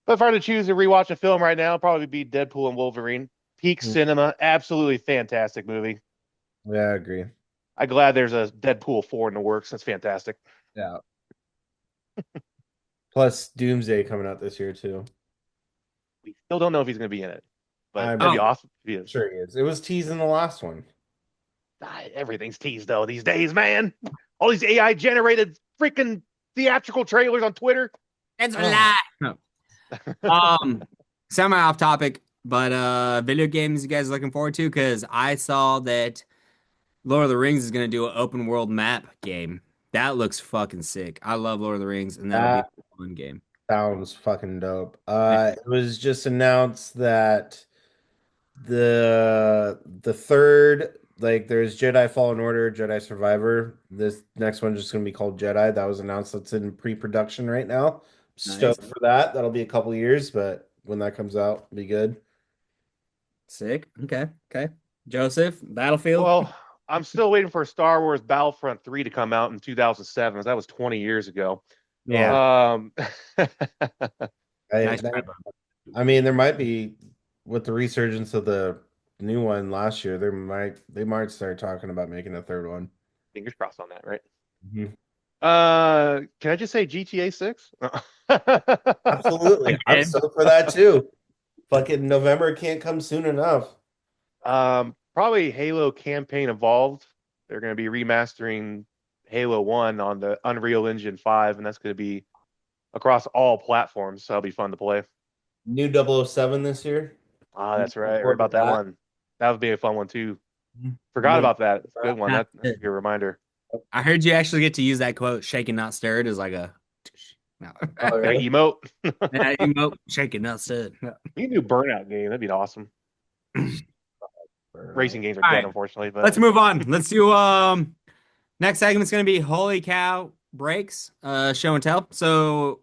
if I were to choose to rewatch a film right now, it'd probably be Deadpool and Wolverine. Peak cinema, absolutely fantastic movie. Yeah, I agree. I'm glad there's a Deadpool 4 in the works. That's fantastic. Yeah. Plus Doomsday coming out this year too. We still don't know if he's going to be in it, but I'm that'd be awesome if he is. sure he is. It was teased in the last one. Everything's teased though these days, man. All these AI generated freaking theatrical trailers on Twitter. That's a lie. No. Semi off topic, but video games you guys looking forward to? Because I saw that Lord of the Rings is gonna do an open world map game. That looks fucking sick. I love Lord of the Rings, and that'll be a fun game. Sounds fucking dope. It was just announced that the third, like there's Jedi Fallen Order, Jedi Survivor. This next one's just gonna be called Jedi. That was announced. That's in pre-production right now. Stoked for that. That'll be a couple years, but when that comes out, it'll be good. Sick. Okay. Joseph, Battlefield. Well, I'm still waiting for Star Wars Battlefront 3 to come out in 2007. That was 20 years ago. Yeah. I mean, there might be with the resurgence of the new one last year, they might start talking about making a third one. Fingers crossed on that, right? Mm-hmm. Can I just say GTA 6? Absolutely. I'm stoked for that too. Fucking November can't come soon enough. Probably Halo Campaign Evolved. They're going to be remastering Halo 1 on the Unreal Engine 5, and that's going to be across all platforms, so that'll be fun to play. New 007 this year. Ah, that's right. I heard about that one. That would be a fun one too. Forgot about that. Good one. That's a good reminder. I heard you actually get to use that quote, shaken not stirred, as like a really? Emote. Yeah, emote, shaken not stirred. You can do Burnout game. That'd be awesome. Racing games are dead, unfortunately. But let's move on. Let's do next segment's gonna be Holy Cow Breaks, show and tell. So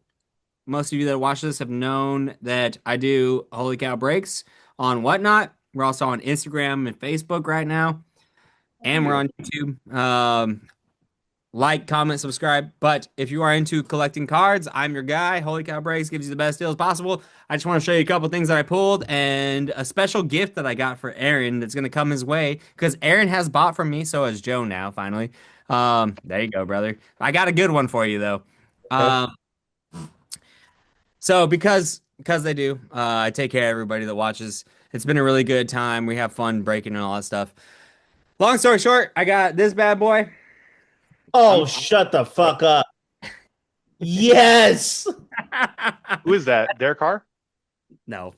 most of you that watch this have known that I do Holy Cow Breaks on Whatnot. We're also on Instagram and Facebook right now. And we're on YouTube. Like, comment, subscribe. But if you are into collecting cards, I'm your guy. Holy Cow Breaks gives you the best deals possible. I just want to show you a couple things that I pulled and a special gift that I got for Aaron that's going to come his way because Aaron has bought from me. So has Joe now, finally. There you go, brother. I got a good one for you, though. So because they do, I take care of everybody that watches. It's been a really good time. We have fun breaking and all that stuff. Long story short, I got this bad boy. Oh, shut the fuck up. Yes. Who is that? Derek Carr? No.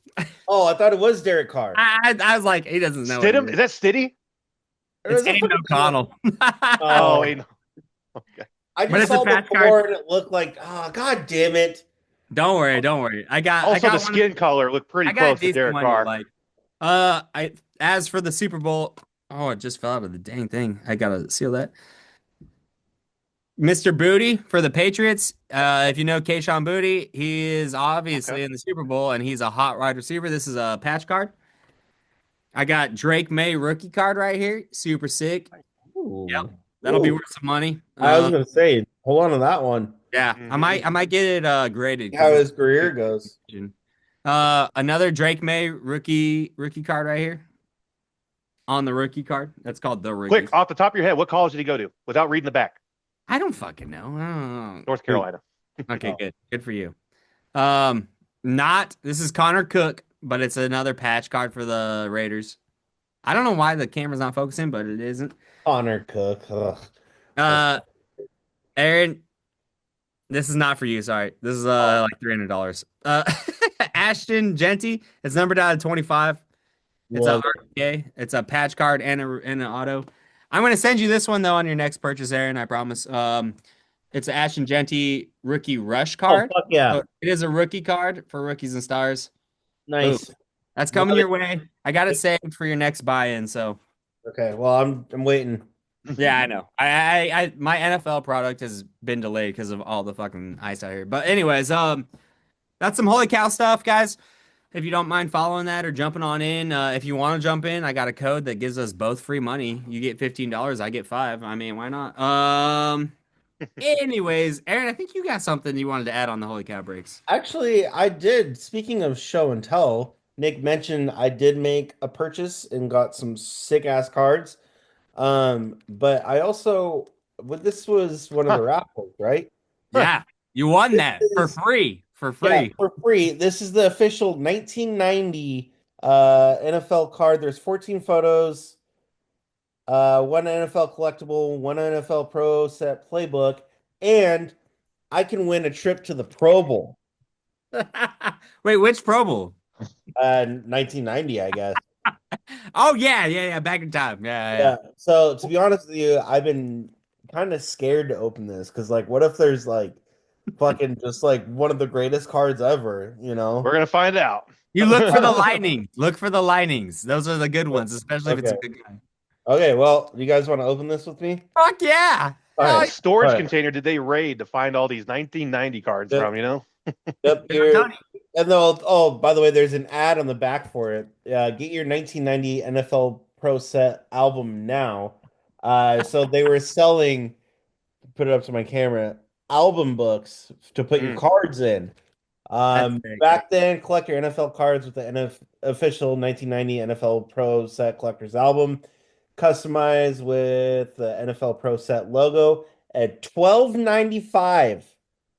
Oh, I thought it was Derek Carr. I was like, he doesn't know. Stidham? Is that Stiddy? It's Aiden O'Connell. Oh, Aiden. Okay. I just saw the board and it looked like, oh, god damn it. Don't worry. I got the skin color looked pretty close to Derek Carr. Like, As for the Super Bowl, oh, it just fell out of the dang thing. I gotta seal that. Mr. Booty for the Patriots. If you know Kayshon Booty, he is obviously in the Super Bowl and he's a hot wide receiver. This is a patch card. I got Drake May rookie card right here. Super sick. Ooh. Yep. That'll be worth some money. I was gonna say, hold on to that one. Yeah, I might get it graded. How his career goes. Another Drake May rookie card right here. On the rookie card. That's called the rookie. Quick, off the top of your head, what college did he go to without reading the back? I don't fucking know. North Carolina. Okay, good. Good for you. This is Connor Cook, but it's another patch card for the Raiders. I don't know why the camera's not focusing, but it isn't. Connor Cook. Ugh. Aaron, this is not for you. Sorry, this is like $300. Ashton Genty, it's numbered out of 25. It's a RPA. It's a patch card and an auto. I'm gonna send you this one though on your next purchase, Aaron. I promise. It's an Ashton Genty rookie rush card. Oh, fuck yeah! So it is a rookie card for rookies and stars. Nice. Ooh. That's coming your way. I got it saved for your next buy-in. So. Okay. Well, I'm waiting. Yeah, I know. I my NFL product has been delayed because of all the fucking ice out here. But anyways, that's some holy cow stuff, guys. If you don't mind following that or jumping on in, if you want to jump in, I got a code that gives us both free money. You get $15, I get $5. I mean, why not? Anyways, Aaron, I think you got something you wanted to add on the holy cow breaks. Actually, I did. Speaking of show and tell, Nick mentioned I did make a purchase and got some sick ass cards. But I also, this was one of the raffles, right? Yeah, you won that for free. For free. Yeah, for free. This is the official 1990 NFL card. There's 14 photos, one NFL collectible, one NFL Pro set playbook, and I can win a trip to the Pro Bowl. Wait, which Pro Bowl? 1990, I guess. Oh yeah. Back in time. Yeah. So to be honest with you, I've been kind of scared to open this because, like, what if there's like fucking just like one of the greatest cards ever? You know, we're gonna find out. You look for the lightning. Look for the lightnings. Those are the good ones, especially if it's a good guy. Okay, well, you guys want to open this with me? Fuck yeah! What storage container did they raid to find all these 1990 cards from? You know. Yep. And by the way, there's an ad on the back for it. Get your 1990 NFL Pro Set album now. So they were selling, put it up to my camera, album books to put your cards in. Back then, collect your NFL cards with the official 1990 NFL Pro Set Collector's Album, customized with the NFL Pro Set logo at $12.95.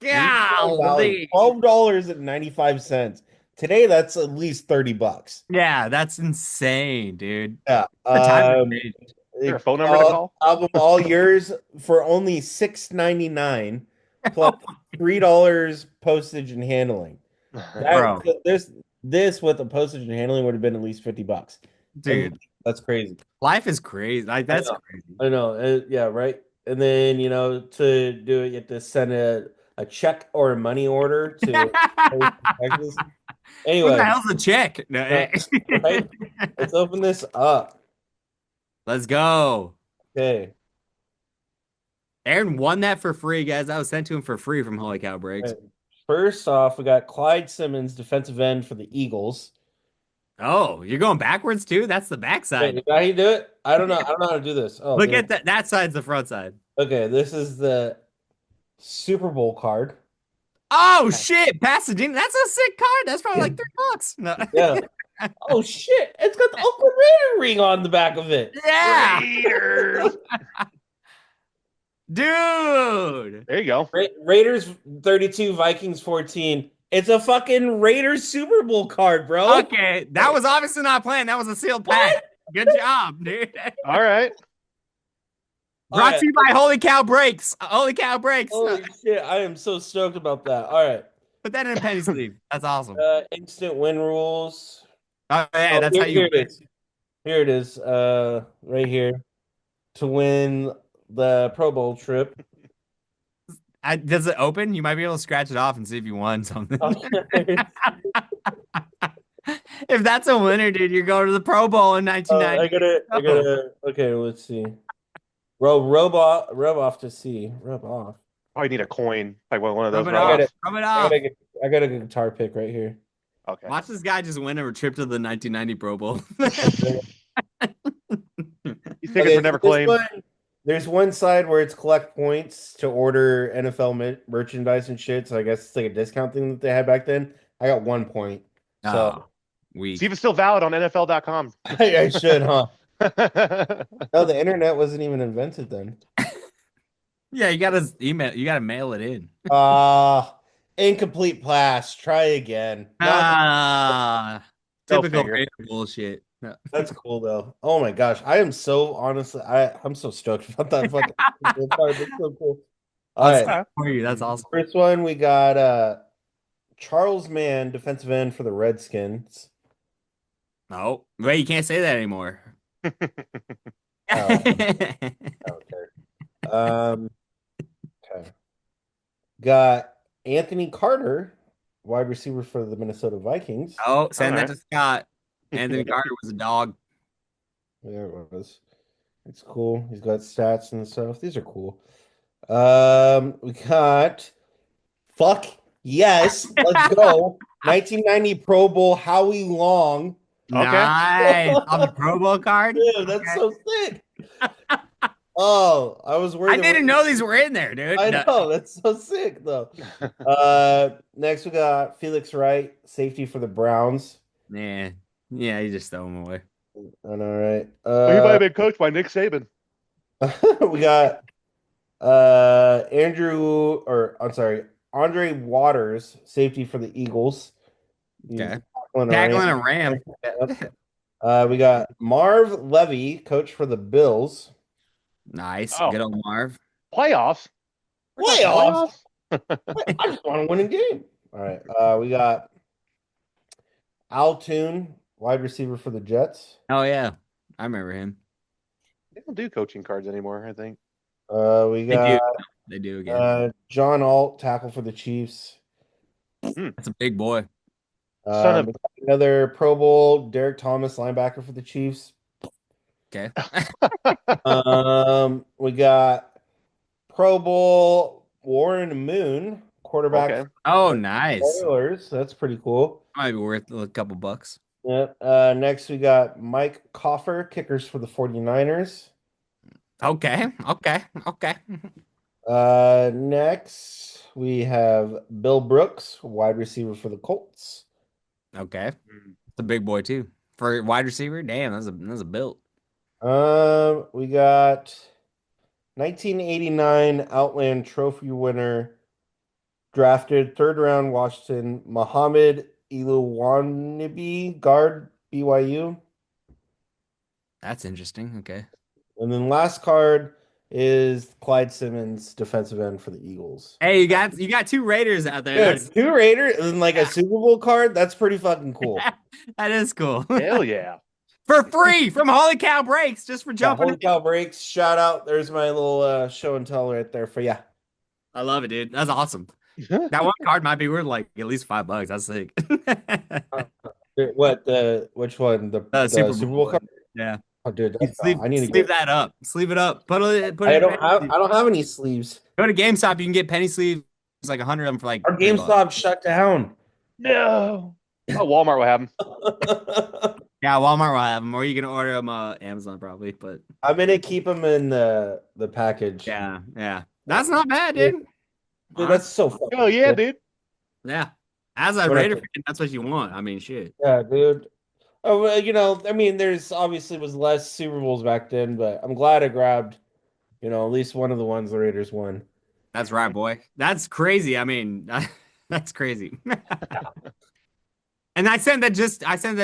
Yeah, $12.95. Today, that's at least $30. Yeah, that's insane, dude. Yeah. Is there a phone number to call? Album all yours for only $6.99 plus $3 postage and handling. Bro. This with the postage and handling would have been at least $50. Dude, that's crazy. Life is crazy. Like that's crazy. I know. Yeah, right. And then to do it, you have to send a check or a money order to Texas. Anyway, what the hell's a check? No, right? Let's open this up. Let's go. Okay. Aaron won that for free, guys. That was sent to him for free from Holy Cow Breaks. Okay. First off, we got Clyde Simmons, defensive end for the Eagles. Oh, you're going backwards too? That's the backside. Wait, how you do it? I don't know. I don't know how to do this. Oh, look at that. That side's the front side. Okay, this is the Super Bowl card. Oh shit, Pasadena. That's a sick card. That's probably like $3. No. Yeah. Oh shit! It's got the Oakland Raider ring on the back of it. Yeah. Raiders. Dude. There you go. Raiders 32, Vikings 14. It's a fucking Raiders Super Bowl card, bro. Okay, that was obviously not planned. That was a sealed pack. Good job, dude. All right. Brought to you by Holy Cow Breaks. Holy Cow Breaks. Holy shit, I am so stoked about that. All right. Put that in a penny sleeve. That's awesome. Instant win rules. Oh, yeah, that's how you here it is. Here it is. Right here. To win the Pro Bowl trip. Does it open? You might be able to scratch it off and see if you won something. It If that's a winner, dude, you're going to the Pro Bowl in 1990. I gotta. Okay, let's see. Rub off to see. Rub off. Probably need a coin, like one of those Rub it rub off. offs. Rub it I off. got a guitar pick right here. Okay. Watch this guy just win a trip to the 1990 Pro Bowl. These tickets were never claimed. There's one side where it's collect points to order NFL merchandise and shit. So I guess it's like a discount thing that they had back then. I got 1 point. So weak. It's even still valid on NFL.com. I should, huh? No, the internet wasn't even invented then. Yeah, you gotta email. You gotta mail it in. Incomplete pass. Try again. Typical bullshit. No. That's cool though. Oh my gosh, I am so honestly. I'm so stoked about that fucking card. That's so cool. All right, for you. That's awesome. First one we got Charles Mann, defensive end for the Redskins. Oh, wait, you can't say that anymore. Okay. Okay. Got Anthony Carter, wide receiver for the Minnesota Vikings. Oh, send that to Scott. Anthony Carter was a dog. There it was. It's cool. He's got stats and stuff. These are cool. We got fuck yes. Let's go. 1990 Pro Bowl Howie Long. Okay. Nice. On the Pro Bowl card? Dude, that's so sick. Oh, I was worried. I didn't know these were in there, dude. I know. That's so sick, though. Next, we got Felix Wright, safety for the Browns. Yeah, you just throw him away. All right. He might have been coached by Nick Saban. We got Andre Waters, safety for the Eagles. Okay. Tackling a ram. We got Marv Levy, coach for the Bills. Nice. Good old Marv. Playoffs? I just want to win a game. All right. We got Al Toon, wide receiver for the Jets. Oh, yeah. I remember him. They don't do coaching cards anymore, I think. We got They do again. John Alt, tackle for the Chiefs. That's a big boy. Another Pro Bowl, Derek Thomas, linebacker for the Chiefs. Okay. We got Pro Bowl Warren Moon, quarterback. Okay. Oh, nice. Oilers. That's pretty cool. Might be worth a couple bucks. Yep. Next, we got Mike Coffer, kickers for the 49ers. Okay. Next, we have Bill Brooks, wide receiver for the Colts. Okay. It's a big boy, too. For wide receiver? Damn, that's a build. We got 1989 Outland Trophy winner, drafted third round Washington, Muhammad Iluwanibi, guard, BYU. That's interesting. Okay. And then last card is Clyde Simmons, defensive end for the Eagles. Hey, you got two Raiders out there. Dude, two Raiders and like a Super Bowl card. That's pretty fucking cool. That is cool. Hell yeah. For free from Holy Cow Breaks, just for jumping. Holy Cow Breaks. Shout out. There's my little show and tell right there for you. I love it, dude. That's awesome. That one card might be worth like at least $5. That's sick. Which one? The Super Bowl card? Yeah. Oh, dude, I need to sleeve that up. Sleeve it up. I don't have any sleeves. Go to GameStop. You can get penny sleeves. It's like 100 of them for like. Our GameStop shut down. No. Oh, Walmart will have them. Yeah, Walmart will have them, or you can order them Amazon probably. But I'm gonna keep them in the package. Yeah. That's not bad, dude. Dude, that's so fun. Oh yeah, dude. Yeah. As a Raider fan, that's what you want. I mean, shit. Yeah, dude. Oh, well, I mean, there's obviously was less Super Bowls back then, but I'm glad I grabbed, at least one of the ones the Raiders won. That's right, boy. That's crazy. I mean, that's crazy. And I sent that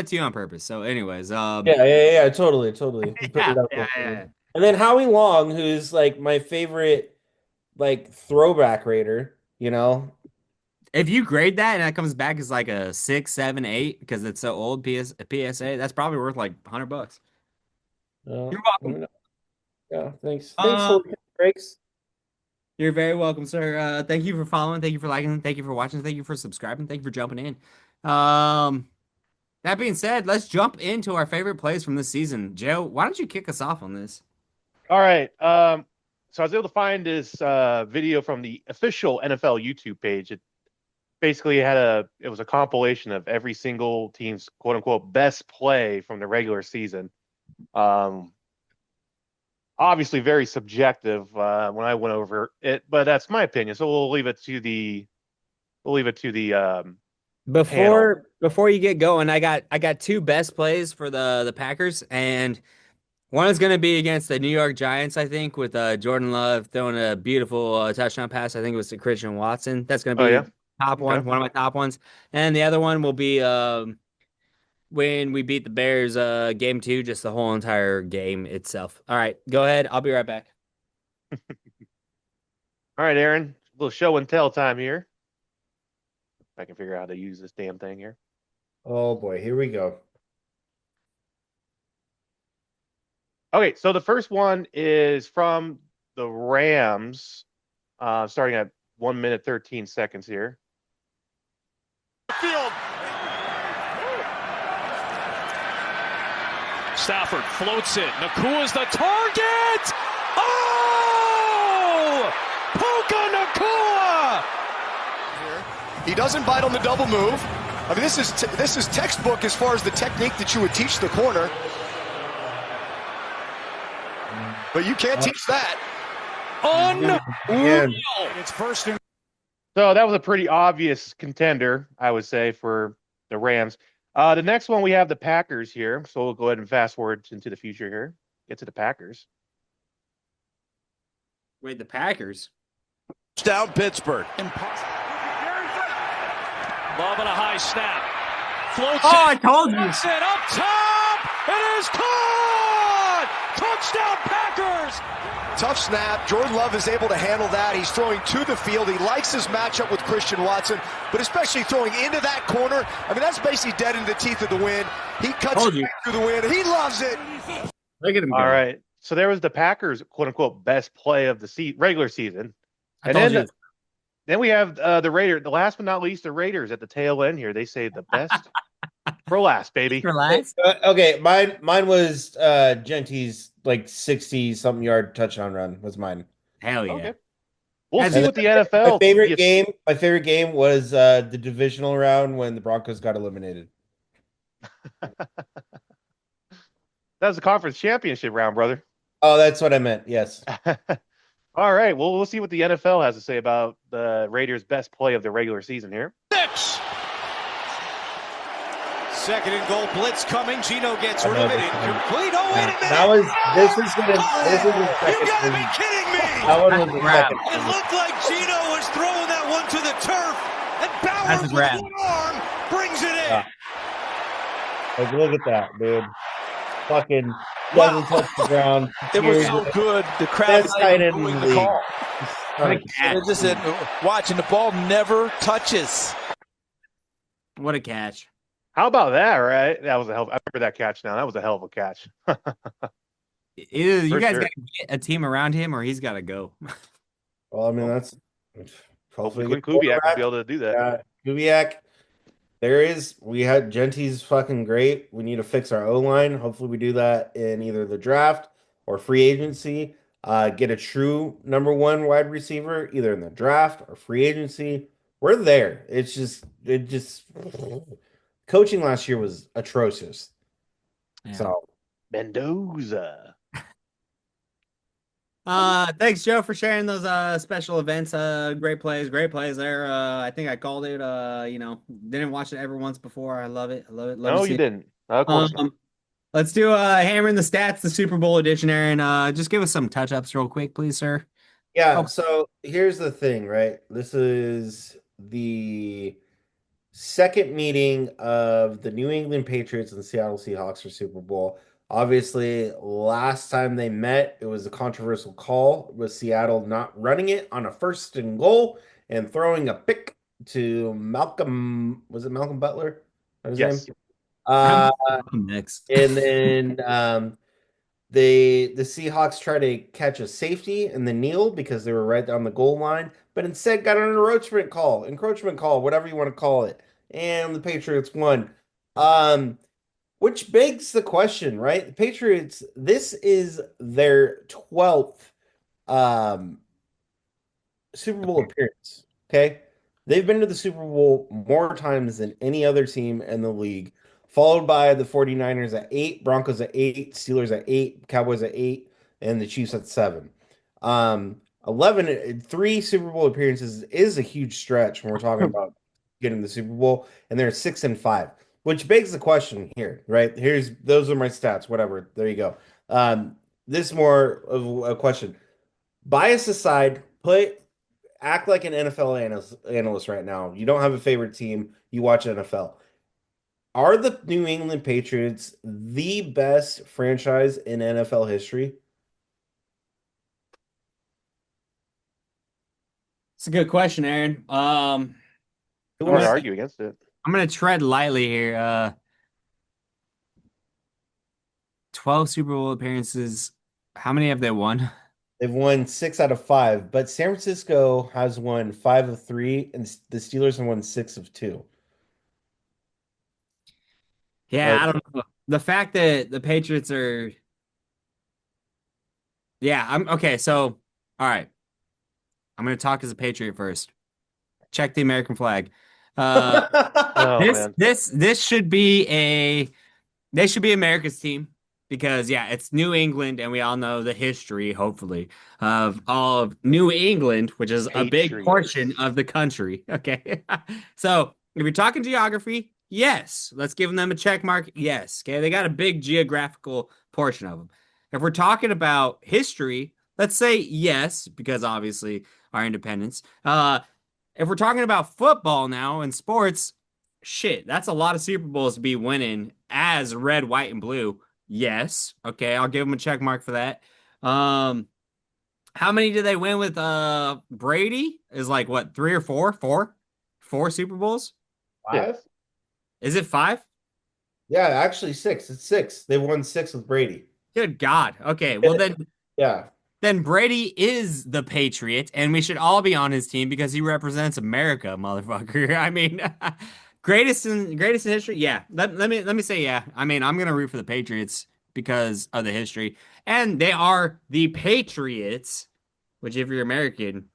to you on purpose. So, anyways, totally. Yeah. And then Howie Long, who's like my favorite, like throwback Raider. If you grade that and that comes back as like a 6, 7, 8 because it's so old PSA, that's probably worth like $100. You're welcome. Yeah, thanks. Thanks, breaks. You're very welcome, sir. Thank you for following. Thank you for liking. Thank you for watching. Thank you for subscribing. Thank you for jumping in. That being said, let's jump into our favorite plays from this season. Joe, why don't you kick us off on this? All right. So I was able to find this video from the official NFL YouTube page. It basically it was a compilation of every single team's quote unquote best play from the regular season. Obviously very subjective when I went over it, but that's my opinion. So we'll leave it to the Before you get going, I got two best plays for the Packers, and one is going to be against the New York Giants, I think, with Jordan Love throwing a beautiful touchdown pass. I think it was to Christian Watson. That's going to be top one, one of my top ones. And the other one will be when we beat the Bears, game 2, just the whole entire game itself. All right, go ahead. I'll be right back. All right, Aaron, a little show and tell time here. If I can figure out how to use this damn thing here. Oh boy, here we go. Okay, so the first one is from the Rams, starting at 1 minute 13 seconds here. Field. Stafford floats it. Nakua's the target. Oh! Puka Nakua! He doesn't bite on the double move. I mean, this is textbook as far as the technique that you would teach the corner. But you can't teach that. Unreal. It's first and So that was a pretty obvious contender, I would say, for the Rams. The next one, we have the Packers here. So we'll go ahead and fast forward into the future here. Get to the Packers. Wait, the Packers? down Pittsburgh. Love on a high snap. Floats Oh, I told you. It up top. It is caught. Touchdown Packers. Tough snap. Jordan Love is able to handle that. He's throwing to the field. He likes his matchup with Christian Watson, but especially throwing into that corner. I mean, that's basically dead in the teeth of the wind. He cuts it right through the wind. He loves it. Look at him. All right. So there was the Packers, quote unquote, best play of the regular season. I told you. Then we have the Raiders. The last but not least, the Raiders at the tail end here. They say the best for last, baby. For last? Okay, mine was Genty's like 60-something yard touchdown run was mine. Hell yeah. Okay. We'll And see what the NFL. My favorite game was the divisional round when the Broncos got eliminated. That was the conference championship round, brother. Oh, that's what I meant. Yes. All right. Well, we'll see what the NFL has to say about the Raiders' best play of the regular season here. 6. Second and goal blitz coming. Gino gets rid of it. Incomplete. Oh, wait a minute. This is the second. You gotta be kidding me. That one was the second. It looked like Gino was throwing that one to the turf, and Bauer with one arm brings it in. Like, look at that, dude. Fucking doesn't touch the ground. It was so good. The crowd was tight end booing in the the call. league. It just said, watching the ball never touches. What a catch. How about that, right? That was a hell. I remember that catch now. That was a hell of a catch. Either you guys sure. got to get a team around him or he's got to go. Well, I mean, that's Hopefully Kubiak will be able to do that. Kubiak. We had Genty's fucking great. We need to fix our O-line. Hopefully we do that in either the draft or free agency. Get a true number one wide receiver, either in the draft or free agency. We're there. It just coaching last year was atrocious. Yeah. So Mendoza. Thanks, Joe, for sharing those special events. Great plays there. I think I called it. Didn't watch it ever once before. I love it. Love No, you didn't. Of course not. Let's do hammering the stats, the Super Bowl edition, Aaron. Just give us some touch-ups real quick, please, sir. yeah, so here's the thing, right? This is the second meeting of the New England Patriots and the Seattle Seahawks for Super Bowl. Obviously, last time they met, it was a controversial call with Seattle not running it on a first and goal and throwing a pick to Malcolm. Was it Malcolm Butler? That his Yes. name? Next. And then the Seahawks try to catch a safety and then kneel because they were right on the goal line, but instead got an encroachment call, whatever you want to call it. And the Patriots won. Which begs the question, right? The Patriots, this is their 12th um Super Bowl appearance. Okay. They've been to the Super Bowl more times than any other team in the league, followed by the 49ers at 8, Broncos at 8, Steelers at 8, Cowboys at 8, and the Chiefs at 7. 11, 3 Super Bowl appearances is a huge stretch when we're talking about getting the Super Bowl, and they're 6-5, which begs the question here, right? Those are my stats, whatever. There you go. This is more of a question. Bias aside, act like an NFL analyst right now. You don't have a favorite team. You watch NFL. Are the New England Patriots the best franchise in NFL history? It's a good question, Aaron. Who would argue against it? I'm gonna tread lightly here. 12 Super Bowl appearances. How many have they won? They've won 6 out of 5, but San Francisco has won 5 of 3, and the Steelers have won 6 of 2. Yeah, I don't know. The fact that the Patriots are, yeah, I'm okay. So, all right, I'm gonna talk as a Patriot first. Check the American flag. Oh man. This should be they should be America's team because yeah, it's New England and we all know the history, hopefully, of all of New England, which is a big Patriots. portion of the country. Okay. So if you're talking geography, yes, let's give them a check mark. Yes. Okay. They got a big geographical portion of them. If we're talking about history, let's say yes, because obviously our independence. If we're talking about football now and sports, shit, that's a lot of Super Bowls to be winning as red, white, and blue. Yes. Okay, I'll give them a check mark for that. How many did they win with Brady? Is like what, 3 or 4? 4? 4 Super Bowls? 5? Is it 5? Yeah, actually 6. It's 6. They won 6 with Brady. Good God. Okay, well then Yeah. then Brady is the Patriot, and we should all be on his team because he represents America, motherfucker. I mean, greatest in history. Yeah, let me say yeah. I mean, I'm gonna root for the Patriots because of the history, and they are the Patriots. Which, if you're American,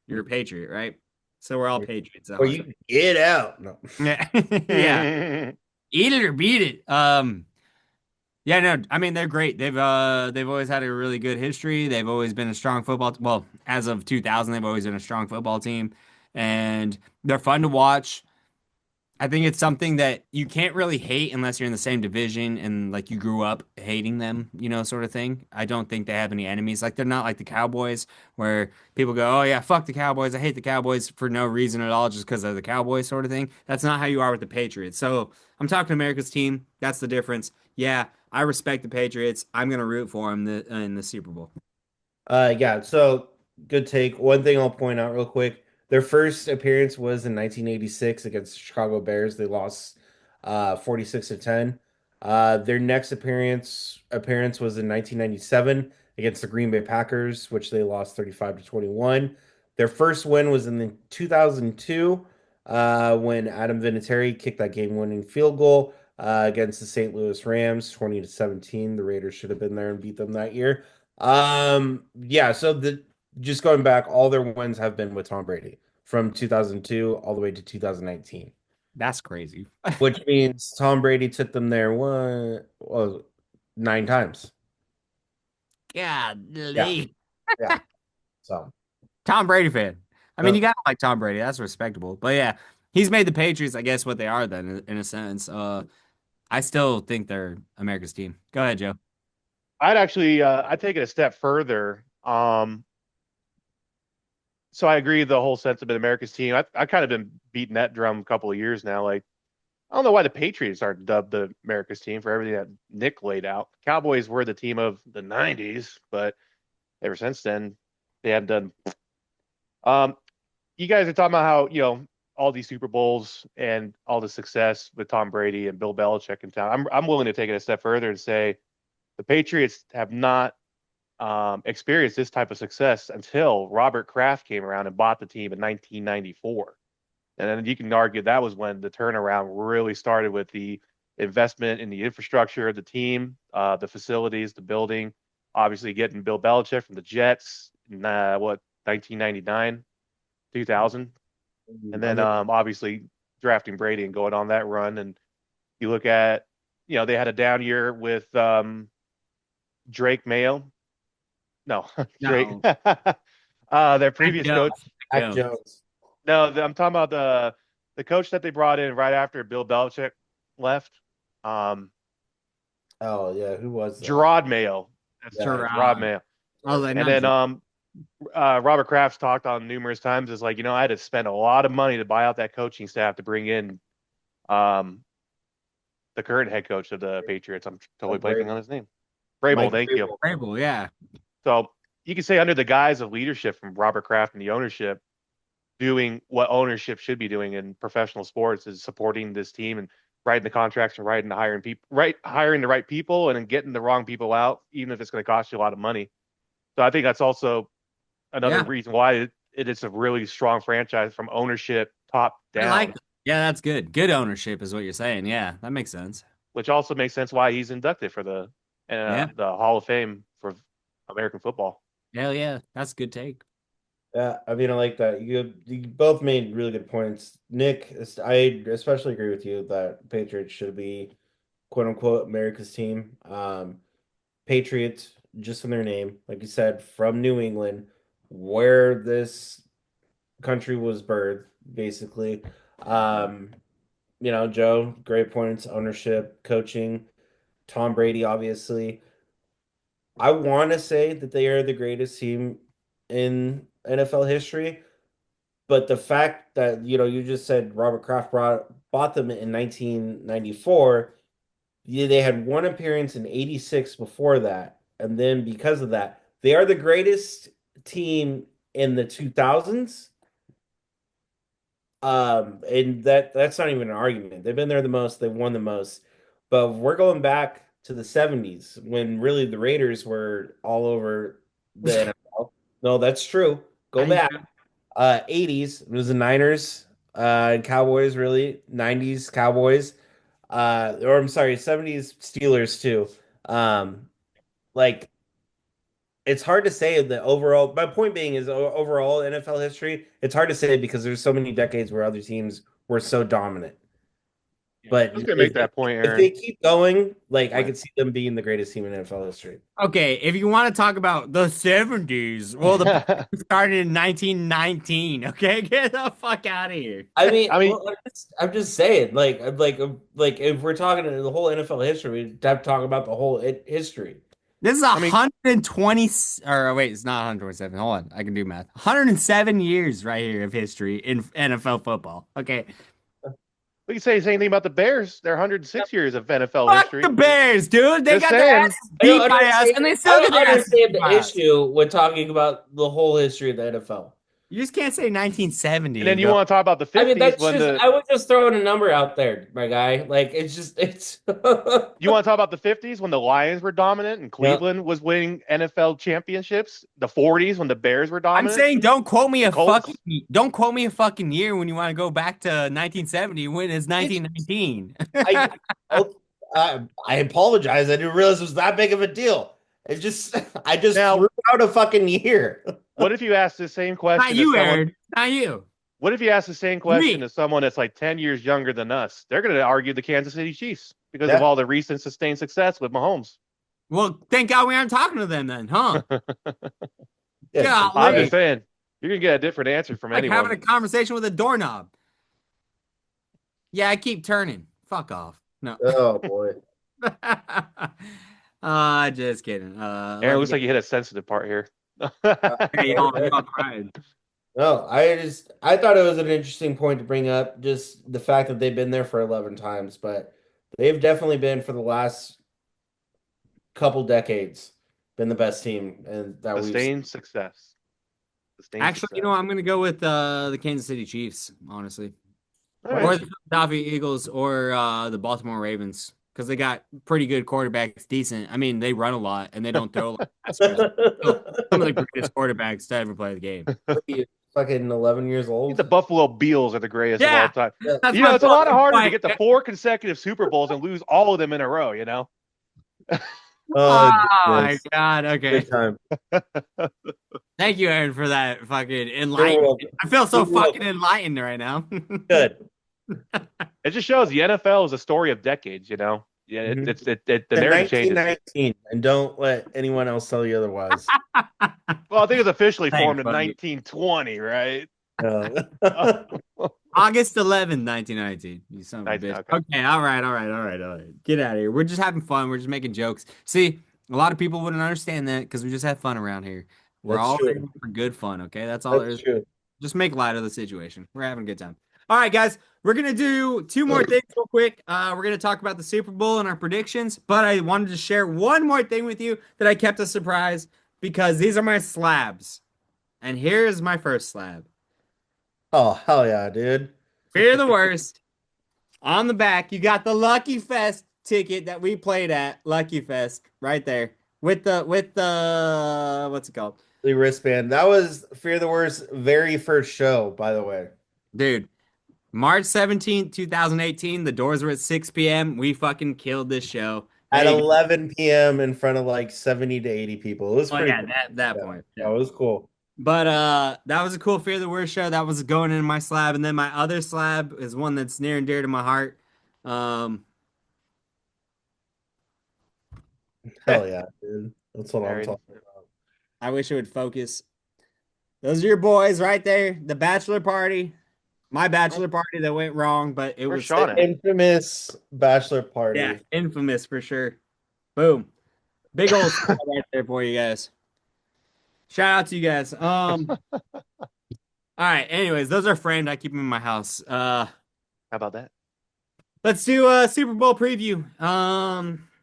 you're a Patriot, right? So we're all Patriots. Or you get out. No. Yeah, yeah. Eat it or beat it. Yeah, no, I mean they're great. They've always had a really good history. They've always been a strong football. Well, as of 2000, they've always been a strong football team, and they're fun to watch. I think it's something that you can't really hate unless you're in the same division and like you grew up hating them, sort of thing. I don't think they have any enemies. Like they're not like the Cowboys where people go, "Oh yeah, fuck the Cowboys. I hate the Cowboys for no reason at all just because they're the Cowboys," sort of thing. That's not how you are with the Patriots. So, I'm talking America's team. That's the difference. Yeah, I respect the Patriots. I'm going to root for them in the Super Bowl. Yeah, so good take. One thing I'll point out real quick. Their first appearance was in 1986 against the Chicago Bears. They lost 46-10. Their next appearance was in 1997 against the Green Bay Packers, which they lost 35-21. Their first win was in the 2002 when Adam Vinatieri kicked that game-winning field goal against the St. Louis Rams, 20-17. The Raiders should have been there and beat them that year. Yeah, so just going back, all their wins have been with Tom Brady from 2002 all the way to 2019. That's crazy. Which means Tom Brady took them there 9 times. God, yeah. So Tom Brady fan. I mean, you gotta like Tom Brady. That's respectable. But yeah, he's made the Patriots, I guess, what they are then, in a sense. I still think they're America's team. Go ahead, Joe. I'd take it a step further. So I agree the whole sentiment America's team. I kind of been beating that drum a couple of years now. Like, I don't know why the Patriots aren't dubbed the America's team for everything that Nick laid out. Cowboys were the team of the 90s, but ever since then, they haven't done. You guys are talking about how, all these Super Bowls and all the success with Tom Brady and Bill Belichick in town. I'm willing to take it a step further and say the Patriots have not experienced this type of success until Robert Kraft came around and bought the team in 1994. And then you can argue that was when the turnaround really started with the investment in the infrastructure, the team, the facilities, the building. Obviously, getting Bill Belichick from the Jets in 1999, 2000, and then obviously drafting Brady and going on that run. And you look at, they had a down year with Drake Mayo. No, Drake. Their previous coach. Mac Jones. No, I'm talking about the coach that they brought in right after Bill Belichick left. Oh yeah, who was that? Gerard Mayo. That's Gerard Mayo. And then Robert Kraft's talked on numerous times is like, I had to spend a lot of money to buy out that coaching staff to bring in the current head coach of the Patriots. I'm totally blanking on his name. Vrabel, thank you. Vrabel, yeah. So you can say under the guise of leadership from Robert Kraft and the ownership, doing what ownership should be doing in professional sports is supporting this team and writing the contracts and hiring the right people and then getting the wrong people out, even if it's going to cost you a lot of money. So I think that's also another reason why it is a really strong franchise from ownership top down. Yeah, that's good. Good ownership is what you're saying. Yeah, that makes sense. Which also makes sense why he's inducted for the Hall of Fame for American football. Hell yeah, that's a good take. Yeah, I mean, I like that. You both made really good points. Nick, I especially agree with you that Patriots should be, quote unquote, America's team. Patriots, just in their name, like you said, from New England, where this country was birthed, basically. Joe, great points, ownership, coaching, Tom Brady, obviously. I want to say that they are the greatest team in NFL history, but the fact that you just said Robert Kraft bought them in 1994, they had one appearance in 86 before that, and then because of that, they are the greatest team in the 2000s. And that's not even an argument. They've been there the most, they've won the most, but we're going back to the 70s when really the Raiders were all over the NFL. No, that's true. Go back. 80s, it was the Niners, Cowboys, really. 90s Cowboys. Or I'm sorry, 70s Steelers too. It's hard to say the overall. My point being is overall NFL history, it's hard to say because there's so many decades where other teams were so dominant. But I was gonna make that point, Aaron. If they keep going, I could see them being the greatest team in NFL history. Okay, if you want to talk about the 70s, well, the started in 1919. Okay, get the fuck out of here. I mean, I'm just saying, if we're talking the whole NFL history, we have to talk about the whole history. This is 120, or wait, it's not 127. Hold on, I can do math. 107 years right here of history in NFL football. Okay. We can say the same thing about the Bears. They're 106 years of NFL history. The Bears, dude. They got their ass beat by us, and they still get their ass beat by us. I understand the issue with talking about the whole history of the NFL. You just can't say 1970. And then you want to talk about the 50s. I mean, I was just throwing a number out there, my guy. It's. You want to talk about the 50s when the Lions were dominant and Cleveland was winning NFL championships? The 40s when the Bears were dominant? I'm saying don't quote me a fucking year when you want to go back to 1970 when it's 1919. I apologize. I didn't realize it was that big of a deal. I just threw out a fucking year. What if you ask the same question? Not you, Aaron. Not you. What if you ask the same question to someone that's like 10 years younger than us? They're going to argue the Kansas City Chiefs because of all the recent sustained success with Mahomes. Well, thank God we aren't talking to them then, huh? I'm just saying, you're going to get a different answer from anyone. Having a conversation with a doorknob. Yeah, I keep turning. Fuck off. No. Oh, boy. Just kidding. Aaron, looks like you hit a sensitive part here. Hey, y'all cried. No, I thought it was an interesting point to bring up, just the fact that they've been there for 11 times, but they've definitely been for the last couple decades been the best team and that sustained success. Actually, I'm going to go with the Kansas City Chiefs, honestly, right. Or the Philadelphia Eagles, or the Baltimore Ravens. Because they got pretty good quarterbacks, decent. I mean, they run a lot and they don't throw a lot. Some of the greatest quarterbacks to ever play the game. fucking 11 years old. The Buffalo Bills are the greatest of all time. That's it's a lot harder to get to 4 consecutive Super Bowls and lose all of them in a row, Oh my God. Okay. Good time. Thank you, Aaron, for that fucking enlightenment. I feel so fucking enlightened right now. Good. It just shows the NFL is a story of decades, Yeah, it's the narrative changes. 1919, and don't let anyone else tell you otherwise. Well, I think it's officially formed in 1920, right? August 11th, 1919. You son of a bitch. Okay, all right. Get out of here. We're just having fun. We're just making jokes. See, a lot of people wouldn't understand that because we just have fun around here. We're all here for good fun, okay? That's all there is. True. Just make light of the situation. We're having a good time. All right, guys. We're going to do 2 more things real quick. We're going to talk about the Super Bowl and our predictions, but I wanted to share one more thing with you that I kept a surprise because these are my slabs. And here's my first slab. Oh, hell yeah, dude. Fear the worst. On the back, you got the Lucky Fest ticket that we played at. Lucky Fest, right there. With the what's it called? The wristband. That was Fear the Worst very first show, by the way. Dude, March 17th, 2018. The doors were at 6 p.m. We fucking killed this show. At 11 p.m. in front of like 70 to 80 people. It was pretty cool. that point. Yeah, it was cool. But that was a cool Fear the Worst show. That was going in my slab. And then my other slab is one that's near and dear to my heart. Hell yeah, dude. That's what I'm talking about. I wish it would focus. Those are your boys right there. The bachelor party. My bachelor party that went wrong, but it was the infamous bachelor party. Yeah, infamous for sure. Boom. Big old right there for you guys. Shout out to you guys. All right. Anyways, those are framed. I keep them in my house. How about that? Let's do a Super Bowl preview.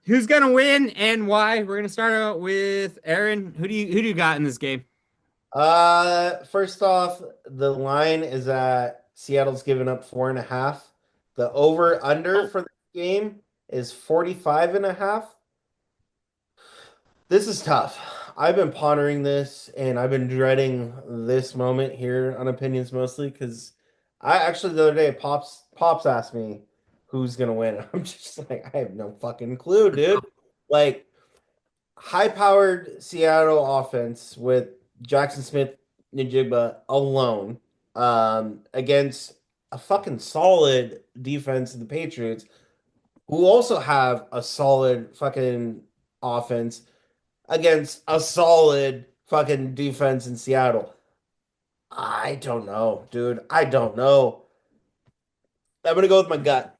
Who's gonna win and why? We're gonna start out with Aaron. Who do you got in this game? First off, the line is at Seattle's given up 4.5. The over under for the game is 45.5. This is tough. I've been pondering this and I've been dreading this moment here on Opinions Mostly because I actually the other day Pops asked me who's gonna win. I'm just like, I have no fucking clue, dude. Like high-powered Seattle offense with Jackson Smith-Njigba alone against a fucking solid defense of the Patriots, who also have a solid fucking offense against a solid fucking defense in Seattle. I don't know, dude. I don't know. I'm going to go with my gut.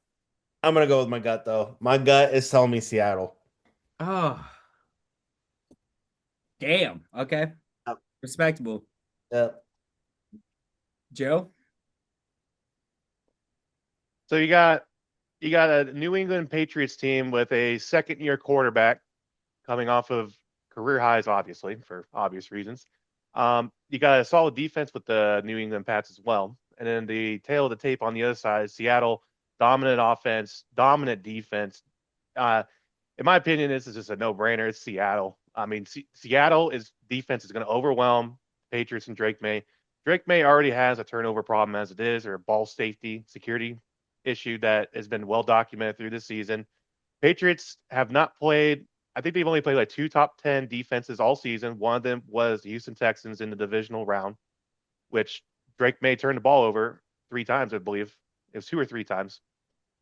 Though. My gut is telling me Seattle. Oh. Damn. Okay. Respectable. Yep. Joe? So you got a New England Patriots team with a second-year quarterback coming off of career highs, obviously, for obvious reasons. You got a solid defense with the New England Pats as well. And then the tail of the tape on the other side, Seattle, dominant offense, dominant defense. In my opinion, this is just a no-brainer. It's Seattle. I mean, Seattle's defense is going to overwhelm Patriots and Drake May. Drake May already has a turnover problem as it is, or a ball safety security issue that has been well documented through the season. Patriots have not played. I think they've only played like 2 top 10 defenses all season. One of them was the Houston Texans in the divisional round, which Drake May turned the ball over 3 times, I believe. It was 2 or 3 times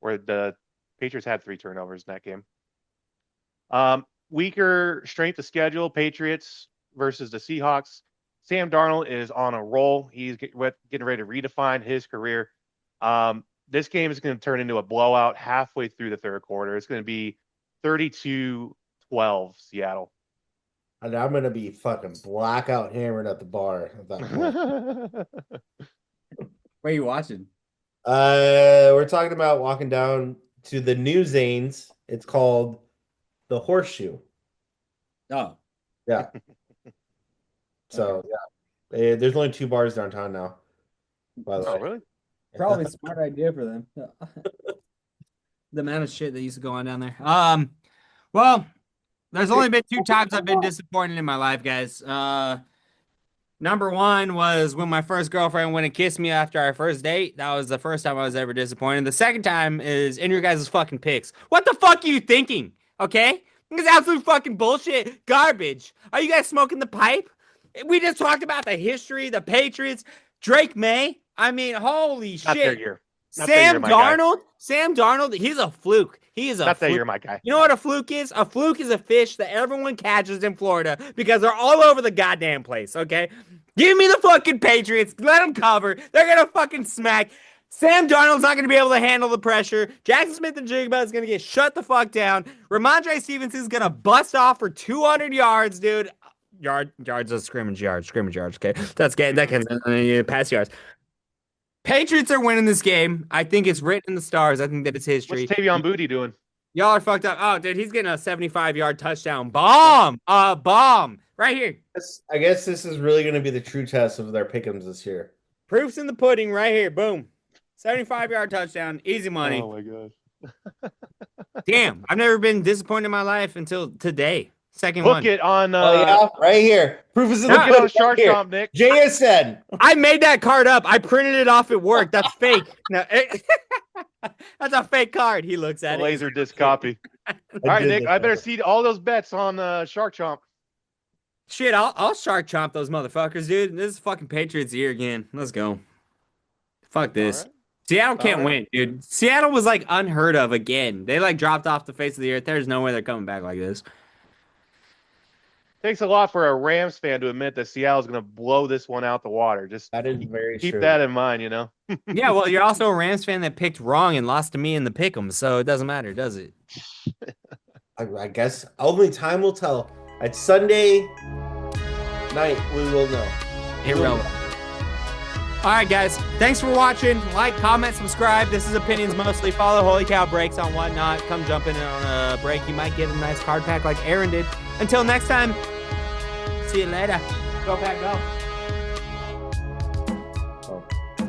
where the Patriots had 3 turnovers in that game. Weaker strength of schedule, Patriots versus the Seahawks. Sam Darnold is on a roll. He's getting ready to redefine his career. This game is going to turn into a blowout halfway through the third quarter. It's going to be 32-12 Seattle. And I'm going to be fucking blackout hammered at the bar at that point. Where are you watching? We're talking about walking down to the new Zanes. It's called the Horseshoe. Oh. Yeah. So, yeah. There's only 2 bars downtown now. By the way. Really? Probably a smart idea for them. The amount of shit that used to go on down there. Well, there's only been 2 times I've been disappointed in my life, guys. Number one was when my first girlfriend went and kissed me after our first date. That was the first time I was ever disappointed. The second time is in your guys' fucking picks. What the fuck are you thinking? Okay? It's absolute fucking bullshit. Garbage. Are you guys smoking the pipe? We just talked about the history, the Patriots, Drake May. I mean, holy shit. Not their year. Not Sam their year, my guy. Darnold. Sam Darnold, he's a fluke. He is a Not fluke. that you're my guy. You know what a fluke is? A fluke is a fish that everyone catches in Florida because they're all over the goddamn place, okay? Give me the fucking Patriots. Let them cover. They're going to fucking smack. Sam Darnold's not going to be able to handle the pressure. Jackson Smith-Njigba is going to get shut the fuck down. Ramondre Stevenson's going to bust off for 200 yards, dude. Yards of scrimmage yards, okay? That can pass yards. Patriots are winning this game. I think it's written in the stars. I think that it's history. What's Tavion Booty doing? Y'all are fucked up. Oh, dude, he's getting a 75-yard touchdown. Bomb! Bomb! Right here. I guess this is really going to be the true test of their pick'ems this year. Proof's in the pudding right here. Boom. 75-yard touchdown. Easy money. Oh, my God. Damn. I've never been disappointed in my life until today. Second Look one. it on right here. Proof is in the look pudding. it on Shark Comp, Nick. JSN. I made that card up. I printed it off at work. That's fake. No, that's a fake card. He looks at it. Laser disc copy. All right, Nick. I better see all those bets on Shark Chomp. Shit, I'll shark chomp those motherfuckers, dude. This is fucking Patriots year again. Let's go. Fuck this. Right. Seattle can't win, dude. Seattle was like unheard of again. They like dropped off the face of the earth. There's no way they're coming back like this. Takes a lot for a Rams fan to admit that Seattle's going to blow this one out the water. Just that is very keep true. that in mind, you know. Yeah, well, you're also a Rams fan that picked wrong and lost to me in the pick'em, so it doesn't matter, does it? I guess only time will tell. At Sunday night, we will know. Irrelevant. All right, guys. Thanks for watching. Like, comment, subscribe. This is Opinions Mostly. Follow Holy Cow Breaks on Whatnot. Come jump in on a break. You might get a nice card pack like Aaron did. Until next time, see you later. Go Pack, go.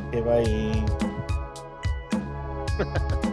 Okay, bye.